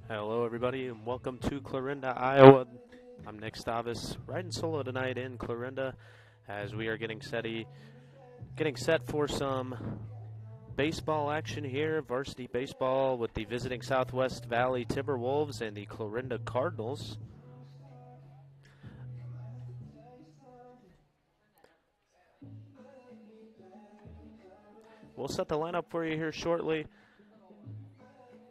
Hello, everybody, and welcome to Clarinda, Iowa. I'm Nick Stavis, riding solo tonight in Clarinda as we are getting set for some baseball action here. Varsity baseball with the visiting Southwest Valley Timberwolves and the Clarinda Cardinals. We'll set the lineup for you here shortly.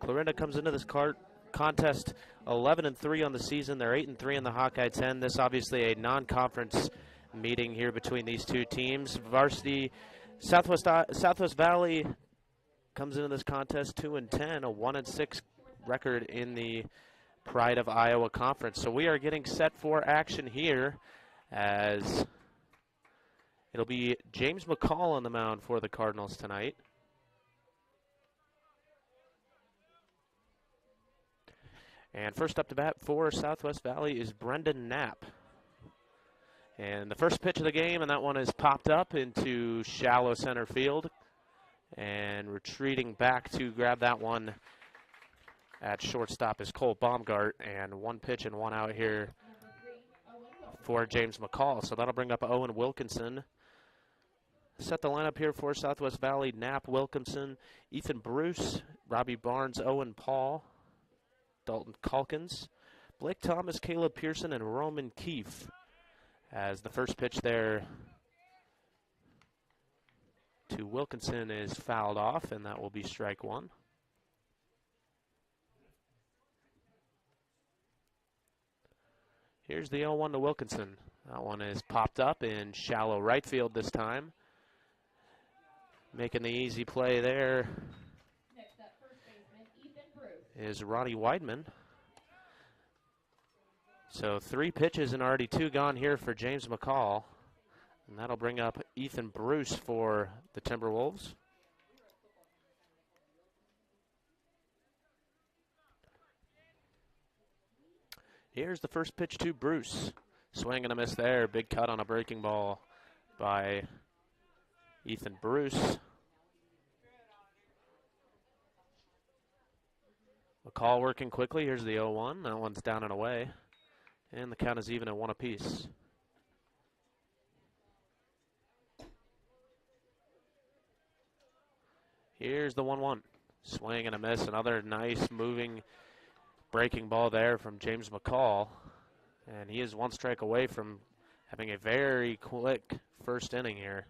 Clarinda comes into this contest 11-3 on the season. They're 8-3 in the Hawkeye 10. This obviously a non-conference meeting here between these two teams. Varsity Southwest Valley comes into this contest 2-10, a 1-6 record in the Pride of Iowa Conference. So we are getting set for action here as it'll be James McCall on the mound for the Cardinals tonight. And first up to bat for Southwest Valley is Brendan Knapp. And the first pitch of the game, and that one is popped up into shallow center field. And retreating back to grab that one at shortstop is Cole Baumgart. And one pitch and one out here for James McCall. So that'll bring up Owen Wilkinson. Set the lineup here for Southwest Valley: Knapp, Wilkinson, Ethan Bruce, Robbie Barnes, Owen Paul, Dalton Calkins, Blake Thomas, Caleb Pearson, and Roman Keefe. As the first pitch there to Wilkinson is fouled off, and that will be strike one. Here's the 0-1 to Wilkinson. That one is popped up in shallow right field this time. Making the easy play there is Ronnie Weidman. So 3 pitches and already 2 gone here for James McCall. And that'll bring up Ethan Bruce for the Timberwolves. Here's the first pitch to Bruce. Swing and a miss there. Big cut on a breaking ball by Ethan Bruce. McCall working quickly. Here's the 0-1. That one's down and away. And the count is even at 1 apiece. Here's the 1-1. Swing and a miss. Another nice moving breaking ball there from James McCall. And he is 1 strike away from having a very quick first inning here.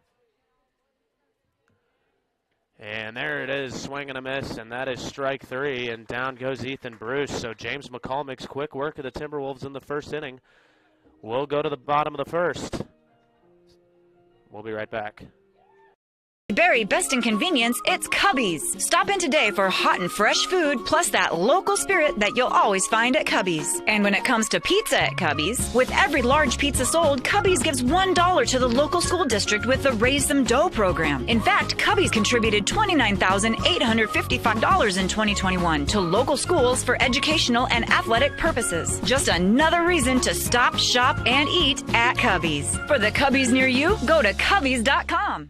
And there it is, swing and a miss, and that is strike 3, and down goes Ethan Bruce. So James McCall makes quick work of the Timberwolves in the first inning. We'll go to the bottom of the first. We'll be right back. Berry best in convenience, it's Cubby's. Stop in today for hot and fresh food, plus that local spirit that you'll always find at Cubby's. And when it comes to pizza at Cubby's, with every large pizza sold, Cubby's gives $1 to the local school district with the Raise Some Dough program. In fact, Cubby's contributed $29,855 in 2021 to local schools for educational and athletic purposes. Just another reason to stop, shop, and eat at Cubby's. For the Cubby's near you, go to Cubby's.com.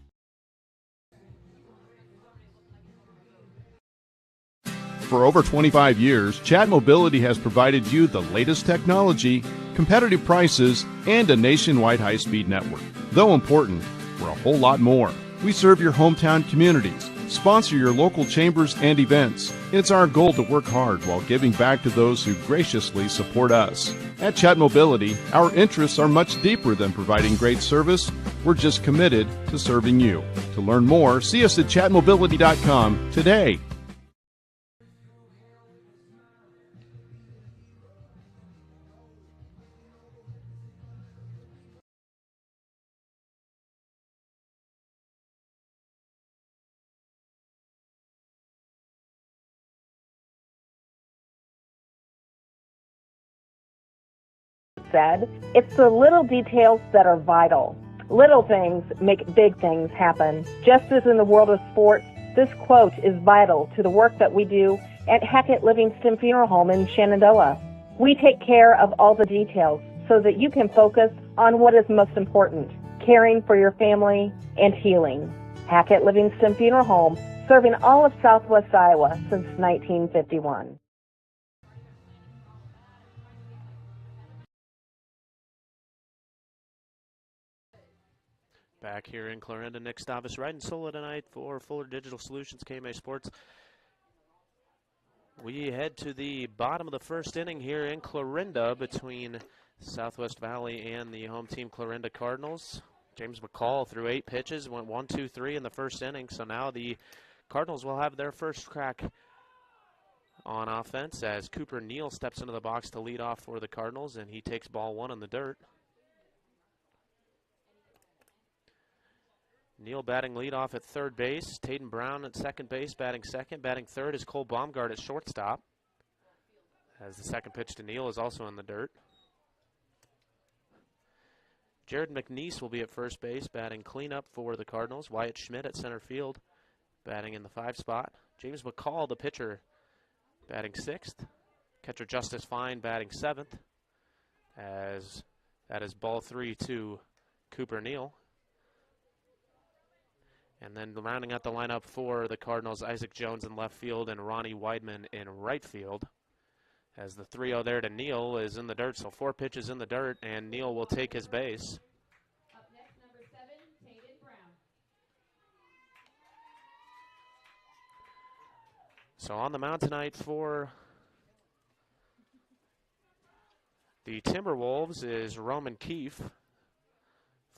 For over 25 years, Chat Mobility has provided you the latest technology, competitive prices, and a nationwide high-speed network. Though important, we're a whole lot more. We serve your hometown communities, sponsor your local chambers and events, and it's our goal to work hard while giving back to those who graciously support us. At Chat Mobility, our interests are much deeper than providing great service. We're just committed to serving you. To learn more, see us at chatmobility.com today. Said, it's the little details that are vital. Little things make big things happen. Just as in the world of sports, this quote is vital to the work that we do at Hackett Livingston Funeral Home in Shenandoah. We take care of all the details so that you can focus on what is most important, caring for your family and healing. Hackett Livingston Funeral Home, serving all of Southwest Iowa since 1951. Back here in Clarinda, Nick Stavis riding solo tonight for Fuller Digital Solutions, KMA Sports. We head to the bottom of the first inning here in Clarinda between Southwest Valley and the home team Clarinda Cardinals. James McCall threw 8 pitches, went 1, 2, 3 in the first inning. So now the Cardinals will have their first crack on offense as Cooper Neal steps into the box to lead off for the Cardinals, and he takes ball 1 in the dirt. Neal batting leadoff at third base. Taden Brown at second base, batting second. Batting third is Cole Baumgart at shortstop, as the second pitch to Neal is also in the dirt. Jared McNeese will be at first base, batting cleanup for the Cardinals. Wyatt Schmidt at center field, batting in the 5 spot. James McCall, the pitcher, batting 6th. Catcher Justice Fine batting 7th, as that is ball 3 to Cooper Neal. And then rounding out the lineup for the Cardinals, Isaac Jones in left field and Ronnie Weidman in right field. As the 3-0 there to Neal is in the dirt, so 4 pitches in the dirt, and Neal will take his base. Up next, number 7, Taden Brown. So on the mound tonight for the Timberwolves is Roman Keefe.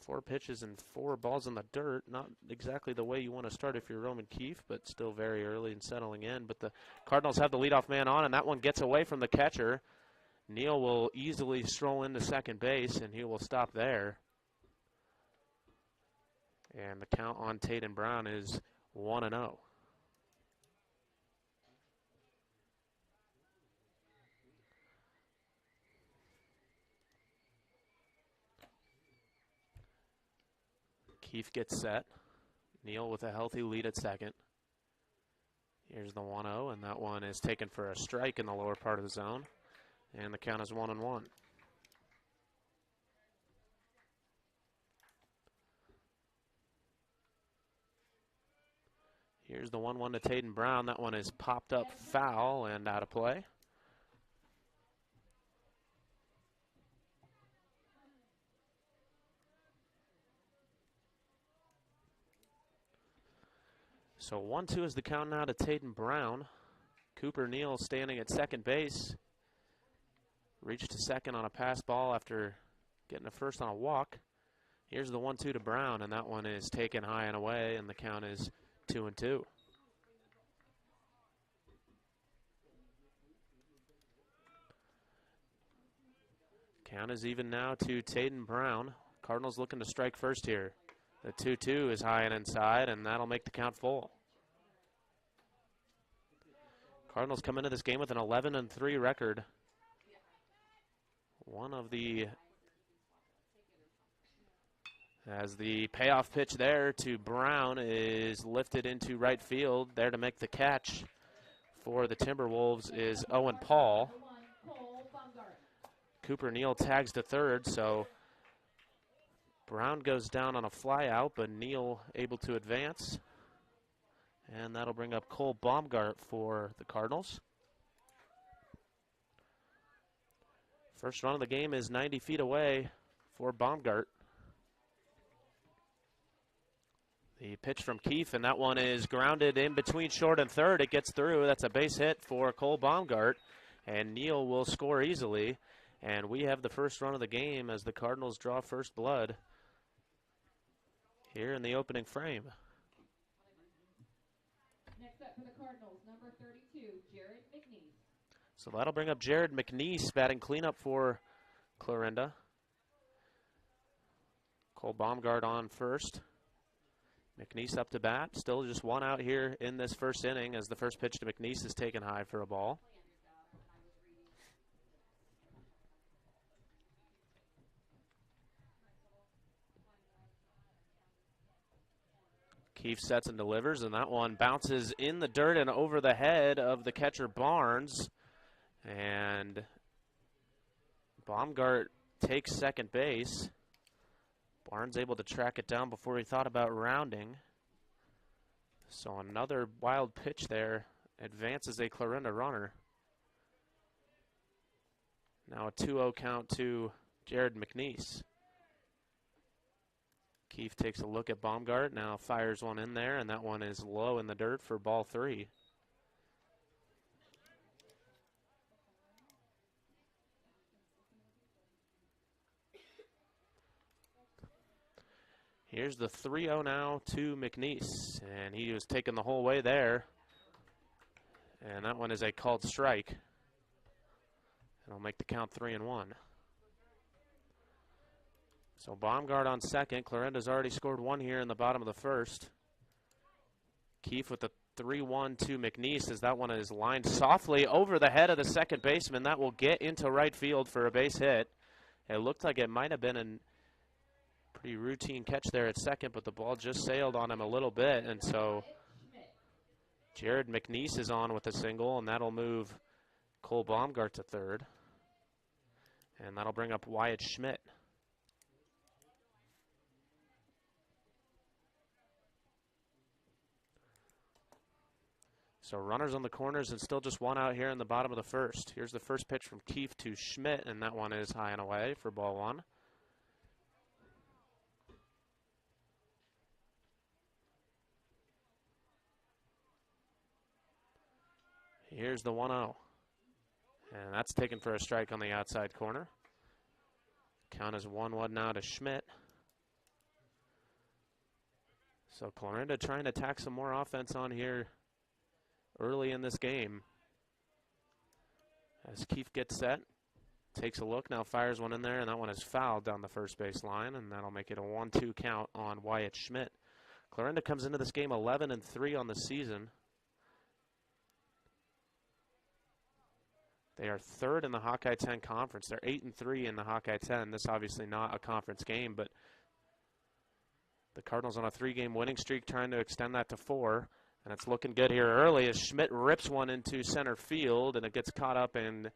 4 pitches and 4 balls in the dirt. Not exactly the way you want to start if you're Roman Keefe, but still very early and settling in. But the Cardinals have the leadoff man on, and that one gets away from the catcher. Neal will easily stroll into second base, and he will stop there. And the count on Taden Brown is 1-0. Keefe gets set. Neal with a healthy lead at second. Here's the 1-0, and that one is taken for a strike in the lower part of the zone. And the count is 1-1. Here's the 1-1 to Taden Brown. That one is popped up foul and out of play. So 1-2 is the count now to Taden Brown. Cooper Neal standing at second base. Reached to second on a pass ball after getting a first on a walk. Here's the 1-2 to Brown, and that one is taken high and away, and the count is 2-2. Count is even now to Taden Brown. Cardinals looking to strike first here. The 2-2 is high and inside, and that'll make the count full. Cardinals come into this game with an 11-3 record. One of the, as the payoff pitch there to Brown is lifted into right field. There to make the catch for the Timberwolves is Owen Paul. Cooper Neal tags to third, so Brown goes down on a fly out, but Neal able to advance. And that'll bring up Cole Baumgart for the Cardinals. First run of the game is 90 feet away for Baumgart. The pitch from Keefe, and that one is grounded in between short and third. It gets through. That's a base hit for Cole Baumgart, and Neal will score easily. And we have the first run of the game as the Cardinals draw first blood here in the opening frame. Next up for the Cardinals, number 32, Jared McNeese. So that'll bring up Jared McNeese batting cleanup for Clarinda. Cole Baumgart on first. McNeese up to bat. Still just 1 out here in this first inning as the first pitch to McNeese is taken high for a ball. Keefe sets and delivers, and that one bounces in the dirt and over the head of the catcher Barnes. And Baumgart takes second base. Barnes able to track it down before he thought about rounding. So another wild pitch there advances a Clarinda runner. Now a 2-0 count to Jared McNeese. Keefe takes a look at Baumgart, now fires one in there, and that one is low in the dirt for ball 3. Here's the 3-0 now to McNeese, and he was taken the whole way there. And that one is a called strike. It'll make the count 3-1. So Baumgart on second. Clarinda's already scored one here in the bottom of the first. Keefe with the 3-1 to McNeese as that one is lined softly over the head of the second baseman. That will get into right field for a base hit. It looked like it might have been a pretty routine catch there at second, but the ball just sailed on him a little bit, and so Jared McNeese is on with a single, and that'll move Cole Baumgart to third. And that'll bring up Wyatt Schmidt. So runners on the corners and still just one out here in the bottom of the first. Here's the first pitch from Keefe to Schmidt, and that one is high and away for ball 1. Here's the 1-0. And that's taken for a strike on the outside corner. Count is 1-1 now to Schmidt. So Clarinda trying to tack some more offense on here early in this game. As Keefe gets set, takes a look, now fires one in there, and that one is fouled down the first base line, and that'll make it a 1-2 count on Wyatt Schmidt. Clarinda comes into this game 11-3 on the season. They are third in the Hawkeye 10 conference. They're 8-3 in the Hawkeye 10. This obviously not a conference game, but the Cardinals on a 3-game winning streak trying to extend that to 4. And it's looking good here early as Schmidt rips one into center field, and it gets caught up and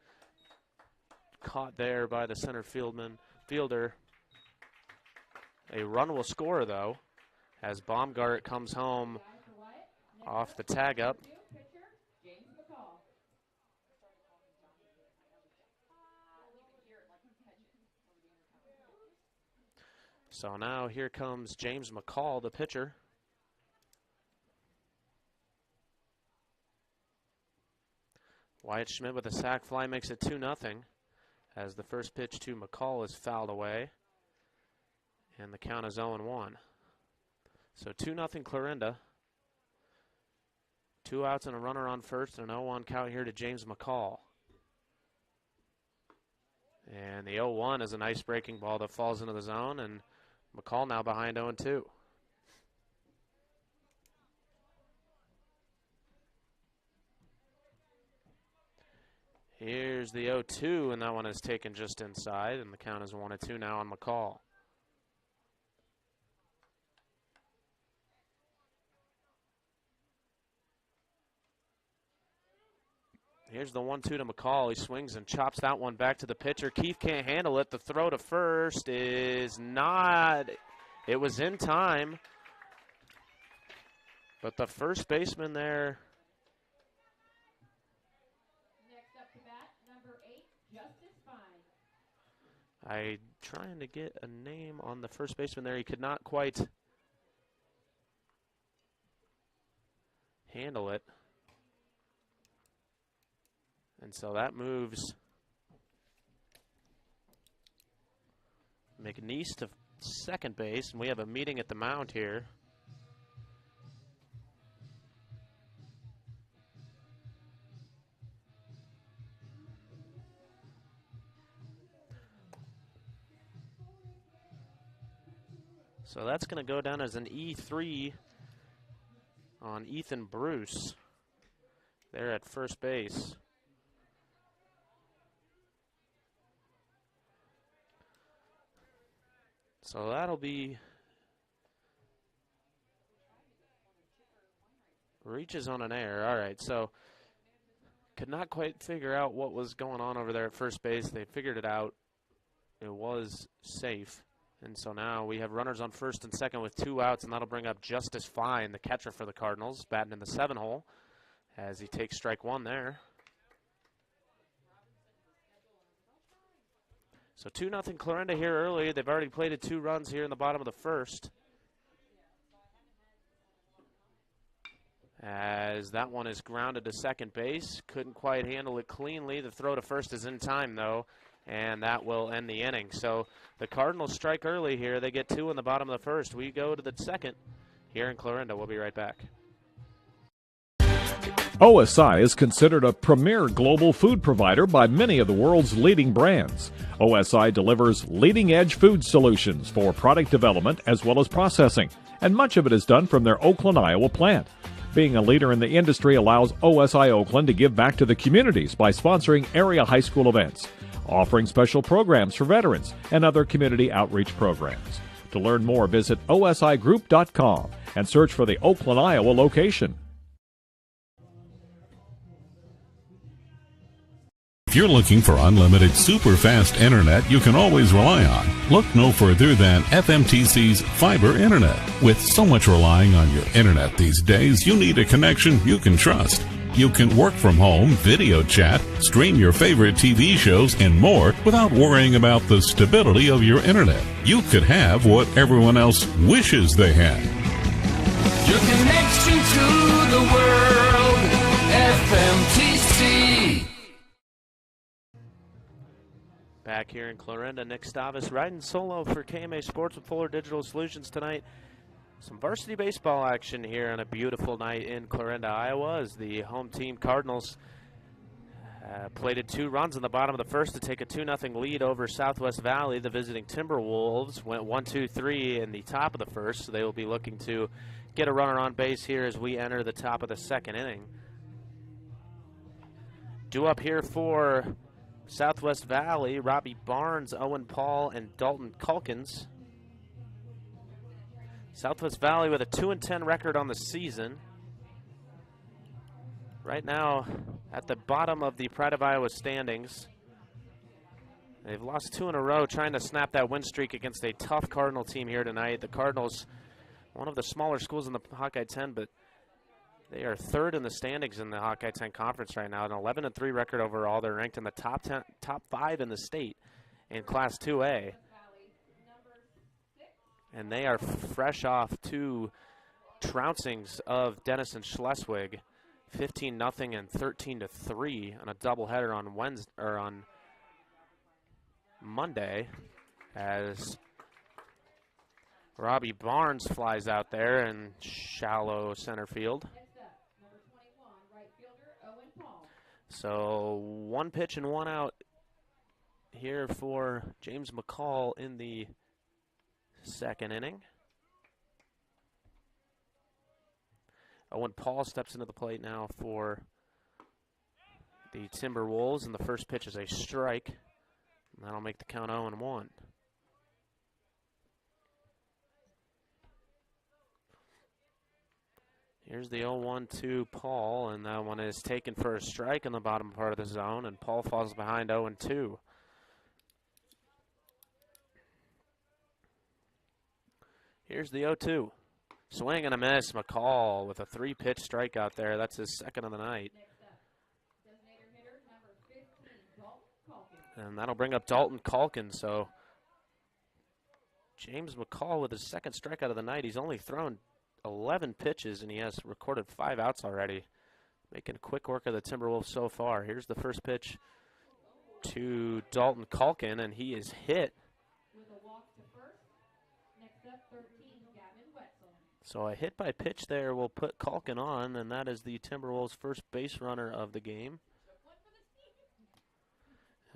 caught there by the center fielder. A run will score, though, as Baumgart comes home off the tag up. So now here comes James McCall, the pitcher. Wyatt Schmidt with a sac fly makes it 2-0 as the first pitch to McCall is fouled away. And the count is 0-1. So 2-0 Clarinda. 2 outs and a runner on first, and an 0-1 count here to James McCall. And the 0-1 is a nice breaking ball that falls into the zone, and McCall now behind 0-2. Here's the 0-2, and that one is taken just inside, and the count is 1-2 now on McCall. Here's the 1-2 to McCall. He swings and chops that one back to the pitcher. Keefe can't handle it. The throw to first is not. It was in time. But the first baseman there. Next up to bat, number 8, Justice Fine. I trying to get a name on the first baseman there. He could not quite handle it. And so that moves McNeese to second base, and we have a meeting at the mound here. So that's going to go down as an E3 on Ethan Bruce there at first base. So that'll be reaches on an error. All right, so could not quite figure out what was going on over there at first base. They figured it out. It was safe. And so now we have runners on first and second with 2 outs, and that'll bring up Justice Fine, the catcher for the Cardinals, batting in the 7-hole as he takes strike 1 there. So 2-0 Clarinda here early. They've already played 2 runs here in the bottom of the first. as that one is grounded to second base. Couldn't quite handle it cleanly. The throw to first is in time, though, and that will end the inning. So the Cardinals strike early here. They get 2 in the bottom of the first. We go to the second here in Clarinda. We'll be right back. OSI is considered a premier global food provider by many of the world's leading brands. OSI delivers leading-edge food solutions for product development as well as processing, and much of it is done from their Oakland, Iowa plant. Being a leader in the industry allows OSI Oakland to give back to the communities by sponsoring area high school events, offering special programs for veterans, and other community outreach programs. To learn more, visit osigroup.com and search for the Oakland, Iowa location. If you're looking for unlimited super fast internet you can always rely on, look no further than FMTC's fiber internet. With so much relying on your internet these days, you need a connection you can trust. You can work from home, video chat, stream your favorite TV shows, and more without worrying about the stability of your internet. You could have what everyone else wishes they had. Your connection to the world, FMTC. Back here in Clarinda, Nick Stavas riding solo for KMA Sports with Fuller Digital Solutions tonight. Some varsity baseball action here on a beautiful night in Clarinda, Iowa, as the home team Cardinals plated 2 runs in the bottom of the first to take a 2-0 lead over Southwest Valley. The visiting Timberwolves went 1-2-3 in the top of the first, so they will be looking to get a runner on base here as we enter the top of the second inning. Due up here for Southwest Valley, Robbie Barnes, Owen Paul, and Dalton Calkins. Southwest Valley with a 2-10 record on the season. Right now at the bottom of the Pride of Iowa standings. They've lost 2 in a row, trying to snap that win streak against a tough Cardinal team here tonight. The Cardinals, one of the smaller schools in the Hawkeye 10, but they are 3rd in the standings in the Hawkeye 10 Conference right now, an 11-3 record overall. They're ranked in the top 5 in the state in Class 2A. And they are fresh off 2 trouncings of Denison Schleswig, 15-0 and 13-3 on a doubleheader on Wednesday or on Monday, as Robbie Barnes flies out there in shallow center field. So 1 pitch and 1 out here for James McCall in the second inning. Owen Paul steps into the plate now for the Timberwolves, and the first pitch is a strike. And that'll make the count 0-1. Here's the 0-1 to Paul, and that one is taken for a strike in the bottom part of the zone, and Paul falls behind 0-2. Here's the 0-2. Swing and a miss. McCall with a 3-pitch strikeout there. That's his second of the night. And that'll bring up Dalton Calkins. So James McCall with his second strikeout of the night. He's only thrown 11 pitches, and he has recorded 5 outs already. Making quick work of the Timberwolves so far. Here's the first pitch to Dalton Calkin, and he is hit. So a hit by pitch there will put Calkin on, and that is the Timberwolves' first base runner of the game.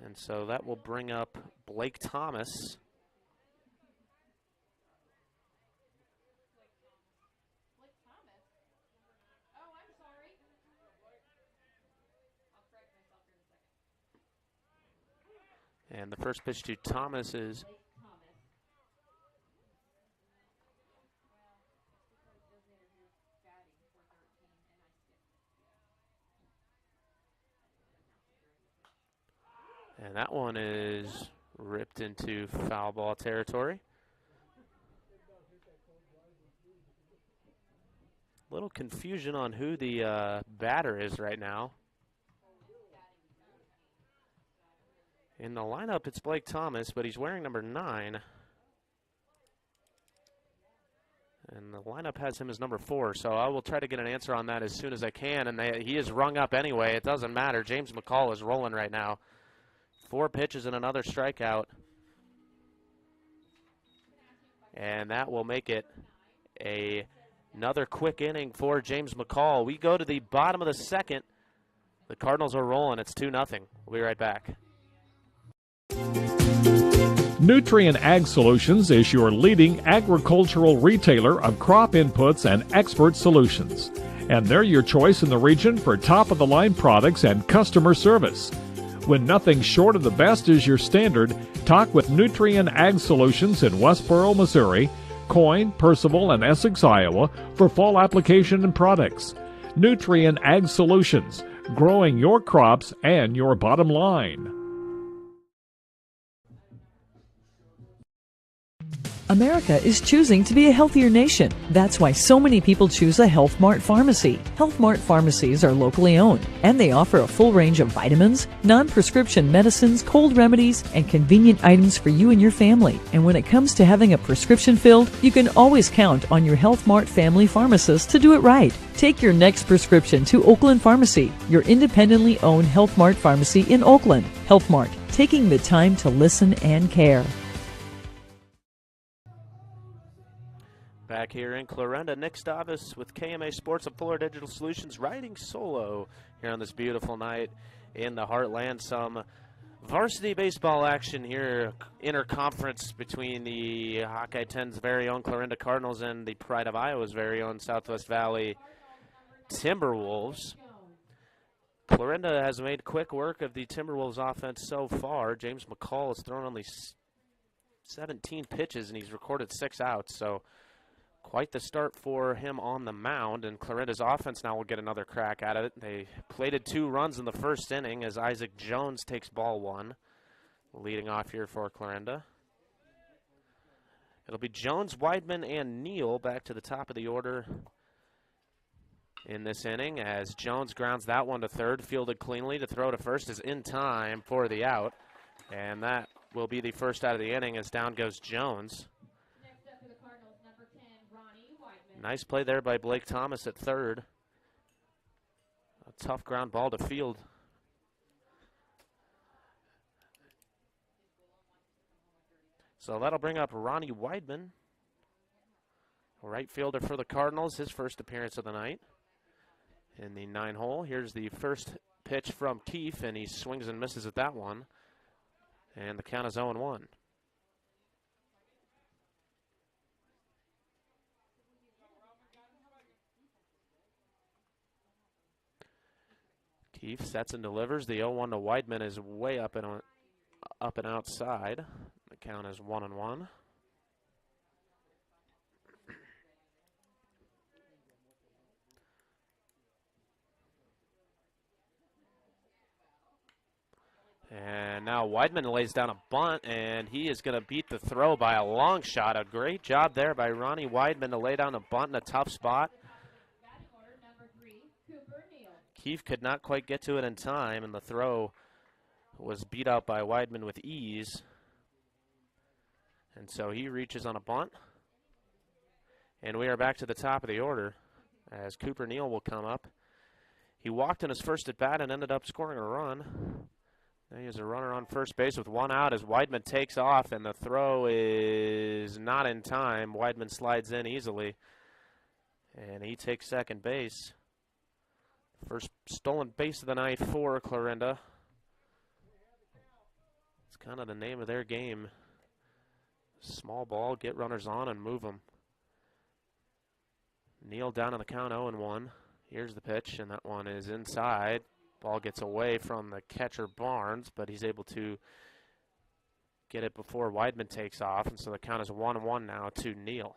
And so that will bring up Blake Thomas. And the first pitch to Thomas is and that one is ripped into foul ball territory. Little confusion on who the batter is right now. In the lineup, it's Blake Thomas, but he's wearing number 9. And the lineup has him as number 4, so I will try to get an answer on that as soon as I can. And he is rung up anyway. It doesn't matter. James McCall is rolling right now. 4 pitches and another strikeout. And that will make it another quick inning for James McCall. We go to the bottom of the second. The Cardinals are rolling. It's 2-0. We'll be right back. Nutrien Ag Solutions is your leading agricultural retailer of crop inputs and expert solutions. And they're your choice in the region for top-of-the-line products and customer service. When nothing short of the best is your standard, talk with Nutrien Ag Solutions in Westboro, Missouri, Coyne, Percival, and Essex, Iowa for fall application and products. Nutrien Ag Solutions, growing your crops and your bottom line. America is choosing to be a healthier nation. That's why so many people choose a Health Mart pharmacy. Health Mart pharmacies are locally owned, and they offer a full range of vitamins, non-prescription medicines, cold remedies, and convenient items for you and your family. And when it comes to having a prescription filled, you can always count on your Health Mart family pharmacist to do it right. Take your next prescription to Oakland Pharmacy, your independently owned Health Mart pharmacy in Oakland. Health Mart, taking the time to listen and care. Back here in Clarinda, Nick Stavis with KMA Sports and Fuller Digital Solutions riding solo here on this beautiful night in the Heartland. Some varsity baseball action here, interconference between the Hawkeye 10's very own Clarinda Cardinals and the Pride of Iowa's very own Southwest Valley Timberwolves. Clarinda has made quick work of the Timberwolves offense so far. James McCall has thrown only 17 pitches and he's recorded 6 outs, so quite the start for him on the mound, and Clarinda's offense now will get another crack at it. They plated 2 runs in the first inning as Isaac Jones takes ball 1, leading off here for Clarinda. It'll be Jones, Weidman, and Neal back to the top of the order in this inning as Jones grounds that one to third, fielded cleanly to throw to first is in time for the out, and that will be the first out of the inning as down goes Jones. Nice play there by Blake Thomas at third. A tough ground ball to field. So that'll bring up Ronnie Weidman, right fielder for the Cardinals, his first appearance of the night in the 9-hole. Here's the first pitch from Keefe, and he swings and misses at that one. And the count is 0-1. Keefe sets and delivers. The 0-1 to Weidman is way up and outside. The count is 1-1. And now Weidman lays down a bunt, and he is going to beat the throw by a long shot. A great job there by Ronnie Weidman to lay down a bunt in a tough spot. Keefe could not quite get to it in time, and the throw was beat out by Weidman with ease. And so he reaches on a bunt. And we are back to the top of the order as Cooper Neal will come up. He walked in his first at bat and ended up scoring a run. Now he has a runner on first base with 1 out as Weidman takes off, and the throw is not in time. Weidman slides in easily, and he takes second base. First stolen base of the night for Clarinda. It's kind of the name of their game. Small ball, get runners on and move them. Neal down on the count 0-1. Here's the pitch, and that one is inside. Ball gets away from the catcher Barnes, but he's able to get it before Weidman takes off, and so the count is 1-1 now to Neal.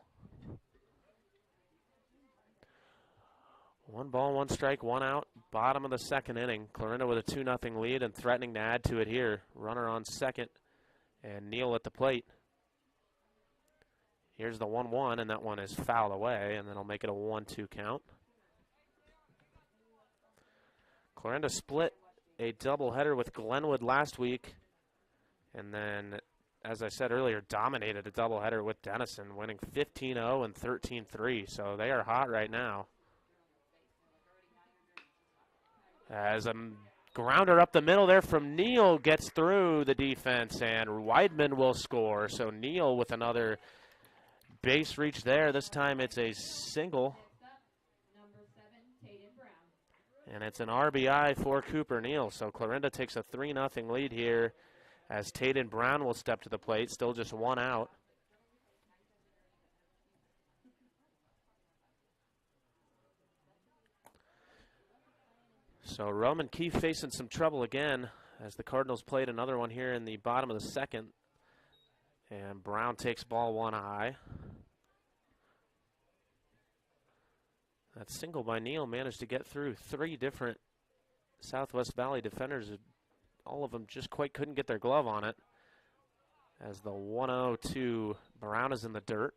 1 ball, 1 strike, 1 out. Bottom of the second inning. Clarinda with a 2-0 lead and threatening to add to it here. Runner on second, and Neal at the plate. Here's the 1-1, and that one is fouled away, and then I'll make it a 1-2 count. Clarinda split a doubleheader with Glenwood last week, and then as I said earlier, dominated a doubleheader with Denison, winning 15-0 and 13-3. So they are hot right now. As a grounder up the middle there from Neal gets through the defense, and Weidman will score. So Neal with another base reach there. This time it's a single. And it's an RBI for Cooper Neal. So Clarinda takes a 3-0 lead here as Tayden Brown will step to the plate. Still just one out. So Roman Keefe facing some trouble again as the Cardinals played another one here in the bottom of the second. And Brown takes ball one high. That single by Neal managed to get through three different Southwest Valley defenders. All of them just quite couldn't get their glove on it. As the 1-0 Brown is in the dirt.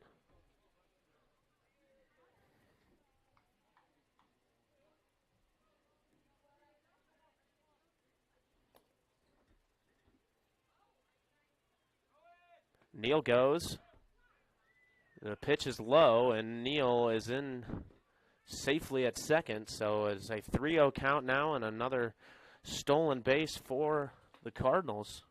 Neal goes. The pitch is low, and Neal is in safely at second. So it's a 3-0 count now, and another stolen base for the Cardinals.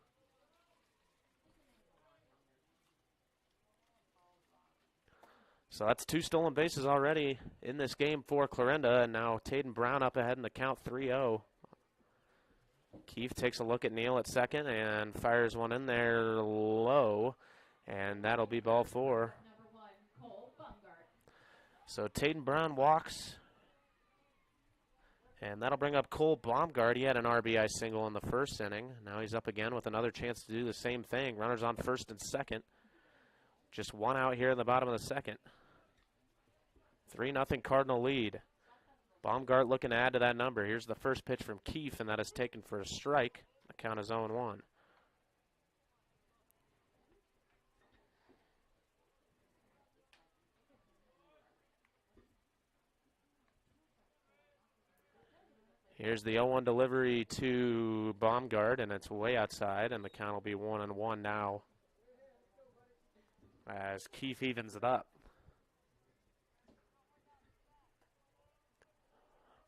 So that's two stolen bases already in this game for Clarinda, and now Tayden Brown up ahead in the count 3-0. Keefe takes a look at Neal at second and fires one in there low, and that'll be ball four. So Tayden Brown walks, and that'll bring up Cole Baumgart. He had an RBI single in the first inning. Now he's up again with another chance to do the same thing. Runners on first and second. Just one out here in the bottom of the second. 3-0 Cardinal lead. Baumgart looking to add to that number. Here's the first pitch from Keefe, and that is taken for a strike. The count is 0-1. Here's the 0-1 delivery to Baumgart, and it's way outside, and the count will be 1-1 now as Keefe evens it up.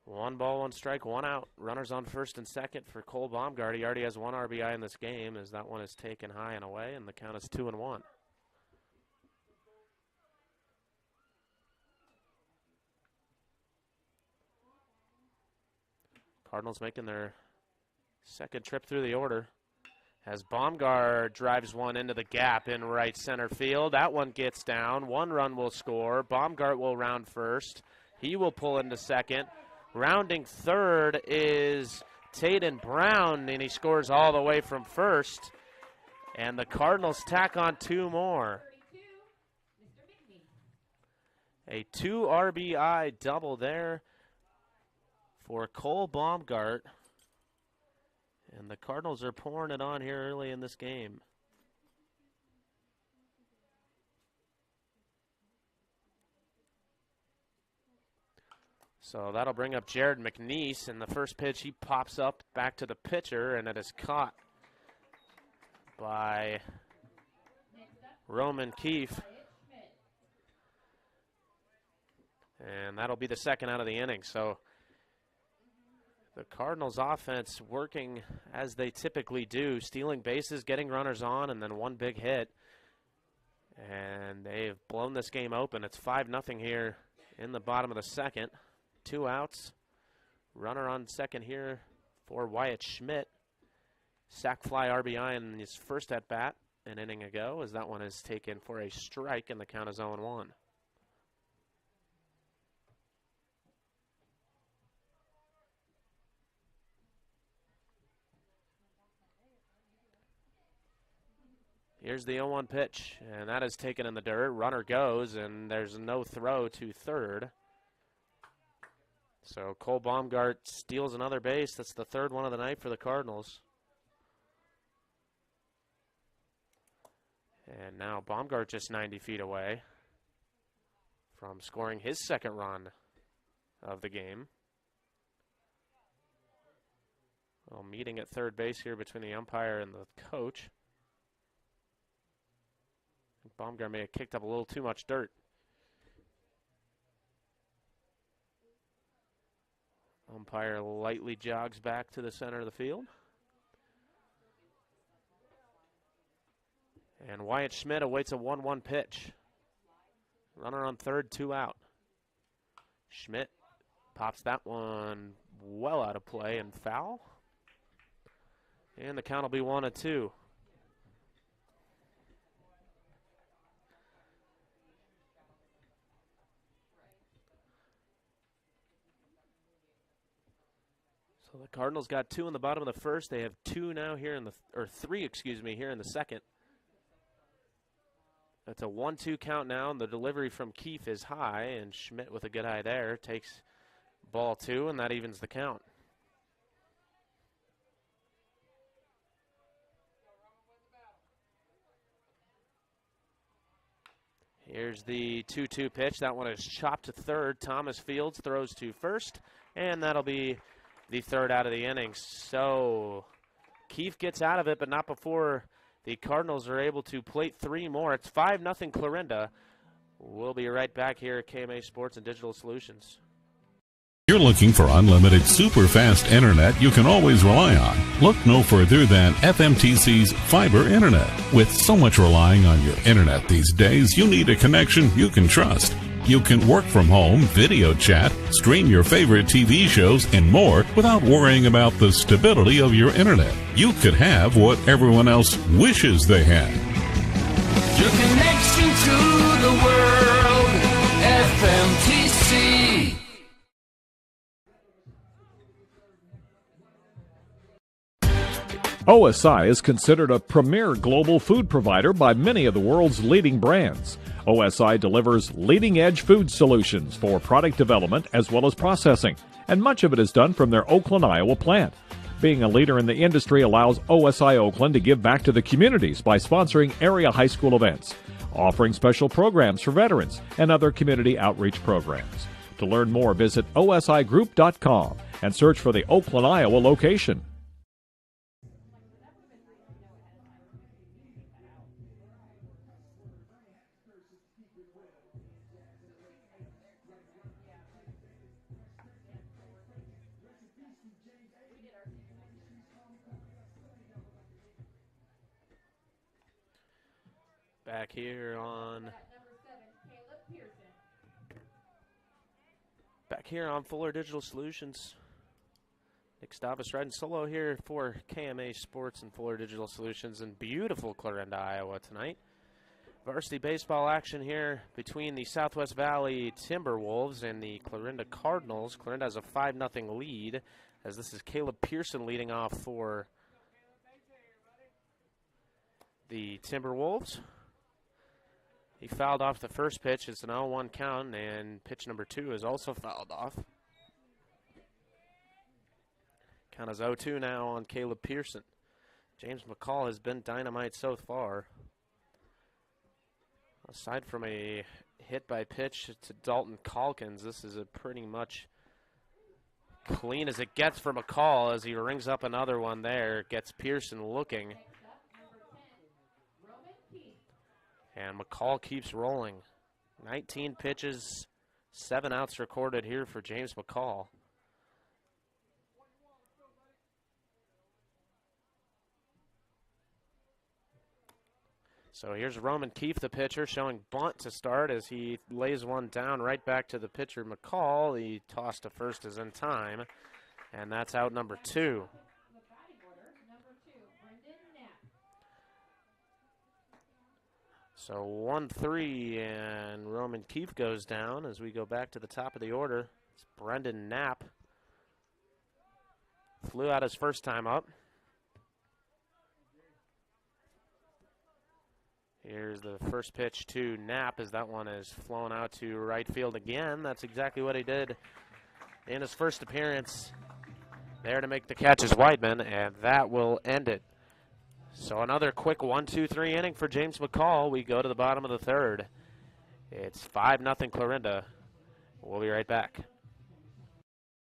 1 ball, 1 strike, 1 out. Runners on first and second for Cole Baumgart. He already has 1 RBI in this game as that one is taken high and away, and the count is 2-1. Cardinals making their second trip through the order as Baumgart drives one into the gap in right center field. That one gets down. 1 run will score. Baumgart will round first. He will pull into second. Rounding third is Tayden Brown, and he scores all the way from first. And the Cardinals tack on 2 more. A 2 RBI double there for Cole Baumgart. And the Cardinals are pouring it on here early in this game. So that'll bring up Jared McNeese, and the first pitch he pops up back to the pitcher, and it is caught by Roman Keefe. And that'll be the second out of the inning. So the Cardinals offense working as they typically do, stealing bases, getting runners on, and then 1 big hit. And they've blown this game open. It's 5-0 here in the bottom of the second. 2 outs. Runner on second here for Wyatt Schmidt. Sac fly RBI in his first at-bat an inning ago, as that one is taken for a strike, and the count is 0-1. Here's the 0-1 pitch, and that is taken in the dirt. Runner goes, and there's no throw to third. So Cole Baumgart steals another base. That's the 3rd one of the night for the Cardinals. And now Baumgart just 90 feet away from scoring his 2nd run of the game. Well, meeting at third base here between the umpire and the coach. Baumgart may have kicked up a little too much dirt. Umpire lightly jogs back to the center of the field. And Wyatt Schmidt awaits a 1-1 pitch. Runner on third, 2 out. Schmidt pops that one well out of play and foul. And the count will be 1-2. So the Cardinals got 2 in the bottom of the first. They have 2 now here in the, or 3, excuse me, here in the second. That's a 1-2 count now, and the delivery from Keefe is high, and Schmidt with a good eye there takes ball 2, and that evens the count. Here's the 2-2 pitch. That one is chopped to third. Thomas Fields throws to first, and that'll be the third out of the inning. So Keefe gets out of it, but not before the Cardinals are able to plate 3 more. It's 5-0 Clarinda. We'll be right back here at KMA Sports and Digital Solutions. You're looking for unlimited super fast internet you can always rely on. Look no further than FMTC's fiber internet. With so much relying on your internet these days, you need a connection you can trust. You can work from home, video chat, stream your favorite TV shows, and more without worrying about the stability of your internet. You could have what everyone else wishes they had. Your connection to the world, FMTC. OSI is considered a premier global food provider by many of the world's leading brands. OSI delivers leading-edge food solutions for product development as well as processing, and much of it is done from their Oakland, Iowa plant. Being a leader in the industry allows OSI Oakland to give back to the communities by sponsoring area high school events, offering special programs for veterans, and other community outreach programs. To learn more, visit osigroup.com and search for the Oakland, Iowa location. Back here on Fuller Digital Solutions. Nick Stavis riding solo here for KMA Sports and Fuller Digital Solutions in beautiful Clarinda, Iowa tonight. Varsity baseball action here between the Southwest Valley Timberwolves and the Clarinda Cardinals. Clarinda has a 5-0 lead, as this is Caleb Pearson leading off for the Timberwolves. He fouled off the first pitch. It's an 0-1 count, and pitch number 2 is also fouled off. Count is 0-2 now on Caleb Pearson. James McCall has been dynamite so far. Aside from a hit by pitch to Dalton Calkins, this is a pretty much clean as it gets for McCall as he rings up another one there. Gets Pearson looking. And McCall keeps rolling. 19 pitches, 7 outs recorded here for James McCall. So here's Roman Keefe, the pitcher, showing bunt to start as he lays one down right back to the pitcher McCall. The toss to first is in time, and that's out number 2. So 1-3, and Roman Keefe goes down as we go back to the top of the order. It's Brendan Knapp. Flew out his first time up. Here's the first pitch to Knapp as that one is flown out to right field again. That's exactly what he did in his first appearance. There to make the catch is Weidman, and that will end it. So another quick 1-2-3 inning for James McCall. We go to the bottom of the third. It's 5-0 Clarinda. We'll be right back.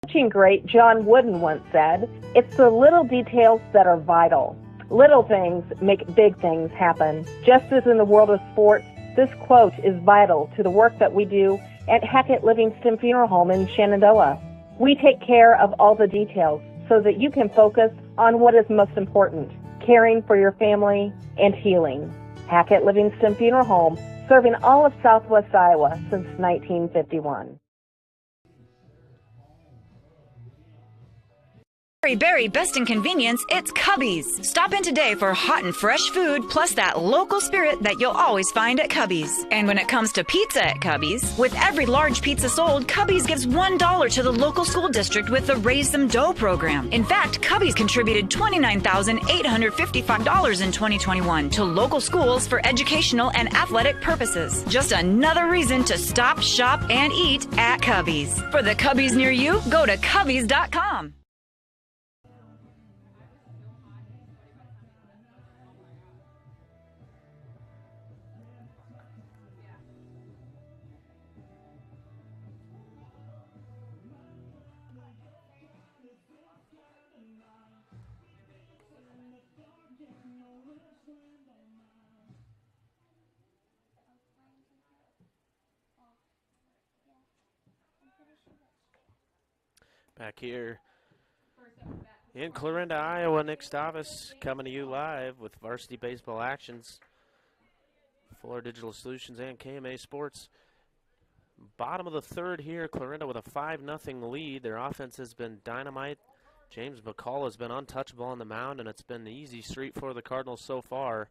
Coaching great John Wooden once said, "It's the little details that are vital. Little things make big things happen." Just as in the world of sports, This quote is vital to the work that we do at Hackett Livingston Funeral Home in Shenandoah. We take care of all the details so that you can focus on what is most important, caring for your family and healing. Hackett Livingston Funeral Home, serving all of Southwest Iowa since 1951. Berry Best in Convenience, it's Cubby's. Stop in today for hot and fresh food, plus that local spirit that you'll always find at Cubby's. And when it comes to pizza at Cubby's, with every large pizza sold, Cubby's gives $1 to the local school district with the Raise Some Dough program. In fact, Cubby's contributed $29,855 in 2021 to local schools for educational and athletic purposes. Just another reason to stop, shop, and eat at Cubby's. For the Cubby's near you, go to Cubby's.com. Back here in Clarinda, Iowa, Nick Stavas coming to you live with Varsity Baseball Actions, Fuller Digital Solutions, and KMA Sports. Bottom of the third here, Clarinda with a 5-0 lead. Their offense has been dynamite. James McCall has been untouchable on the mound, and it's been the easy street for the Cardinals so far.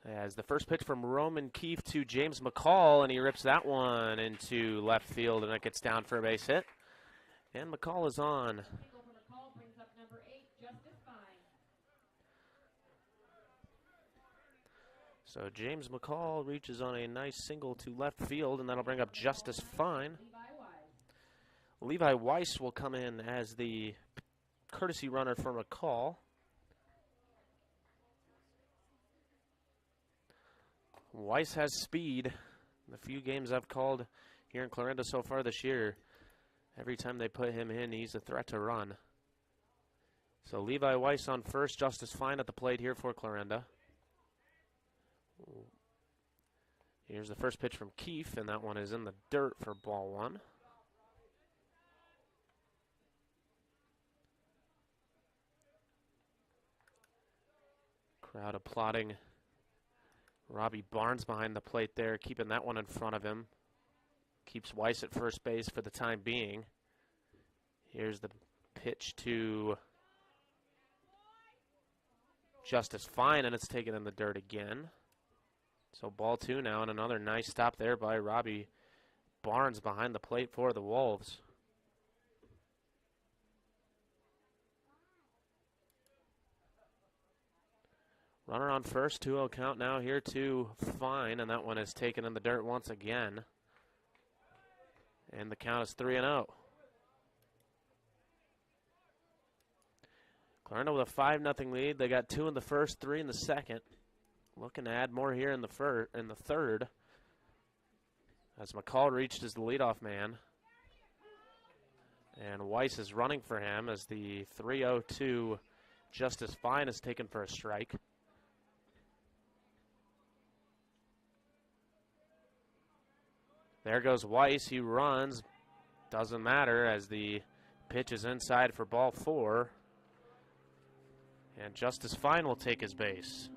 As the first pitch from Roman Keefe to James McCall, and he rips that one into left field, and it gets down for a base hit. And McCall is on. So James McCall reaches on a nice single to left field, and that'll bring up Justice Fine. Levi Weiss will come in as the courtesy runner for McCall. Weiss has speed. The few games I've called here in Clarinda so far this year, every time they put him in, he's a threat to run. So Levi Weiss on first, Justice Fine at the plate here for Clarinda. Here's the first pitch from Keefe, and that one is in the dirt for ball one. Crowd applauding Robbie Barnes behind the plate there, keeping that one in front of him. Keeps Weiss at first base for the time being. Here's the pitch to Justice Fine, and it's taken in the dirt again. So ball two now, and another nice stop there by Robbie Barnes behind the plate for the Wolves. Runner on first, 2-0 count now here to Fine, and that one is taken in the dirt once again. And the count is 3-0. Clarinda with a 5-0 lead. They got 2 in the first, 3 in the second. Looking to add more here in the third. As McCall reached as the leadoff man. And Weiss is running for him as the 3-0-2 Justice Fine is taken for a strike. There goes Weiss. He runs. Doesn't matter as the pitch is inside for ball 4. And Justice Fine will take his base.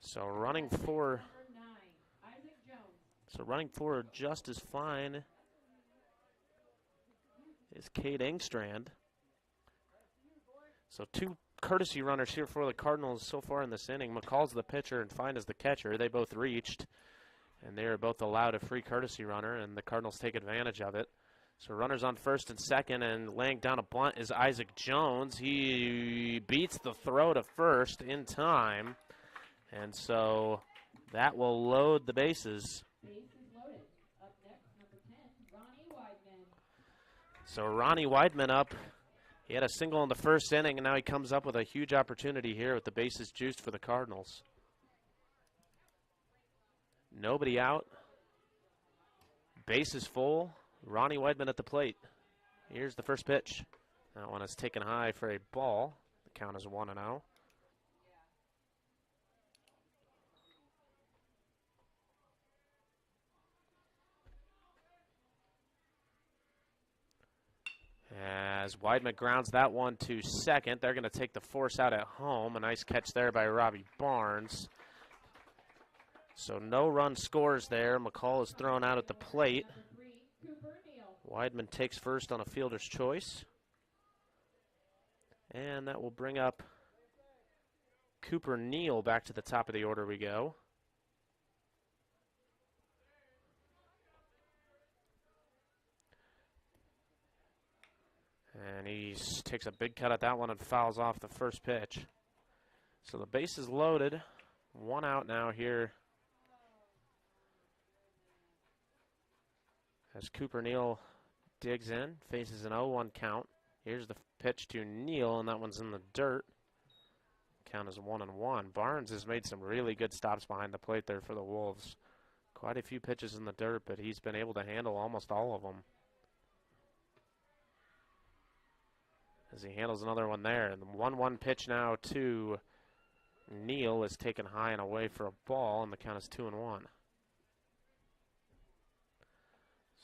So running for Justice Fine is Cade Engstrand. So 2 courtesy runners here for the Cardinals so far in this inning. McCall's the pitcher and Fine is the catcher. They both reached, and they are both allowed a free courtesy runner, and the Cardinals take advantage of it. So runners on first and second, and laying down a bunt is Isaac Jones. He beats the throw to first in time, and so that will load the bases. Up next, number 10, Ronnie Weidman. So Ronnie Weidman up. He had a single in the first inning, and now he comes up with a huge opportunity here with the bases juiced for the Cardinals. Nobody out. Bases full. Ronnie Weidman at the plate. Here's the first pitch. That one is taken high for a ball. The count is 1-0. As Weidman grounds that one to second, they're going to take the force out at home. A nice catch there by Robbie Barnes. So no run scores there. McCall is thrown out at the plate. Weidman takes first on a fielder's choice. And that will bring up Cooper Neal. Back to the top of the order we go. And he takes a big cut at that one and fouls off the first pitch. So the base is loaded. One out now here. As Cooper Neal digs in, faces an 0-1 count. Here's the pitch to Neal, and that one's in the dirt. Count is 1-1. Barnes has made some really good stops behind the plate there for the Wolves. Quite a few pitches in the dirt, but he's been able to handle almost all of them. As he handles another one there. And the 1-1 pitch now to Neal is taken high and away for a ball, and the count is 2-1.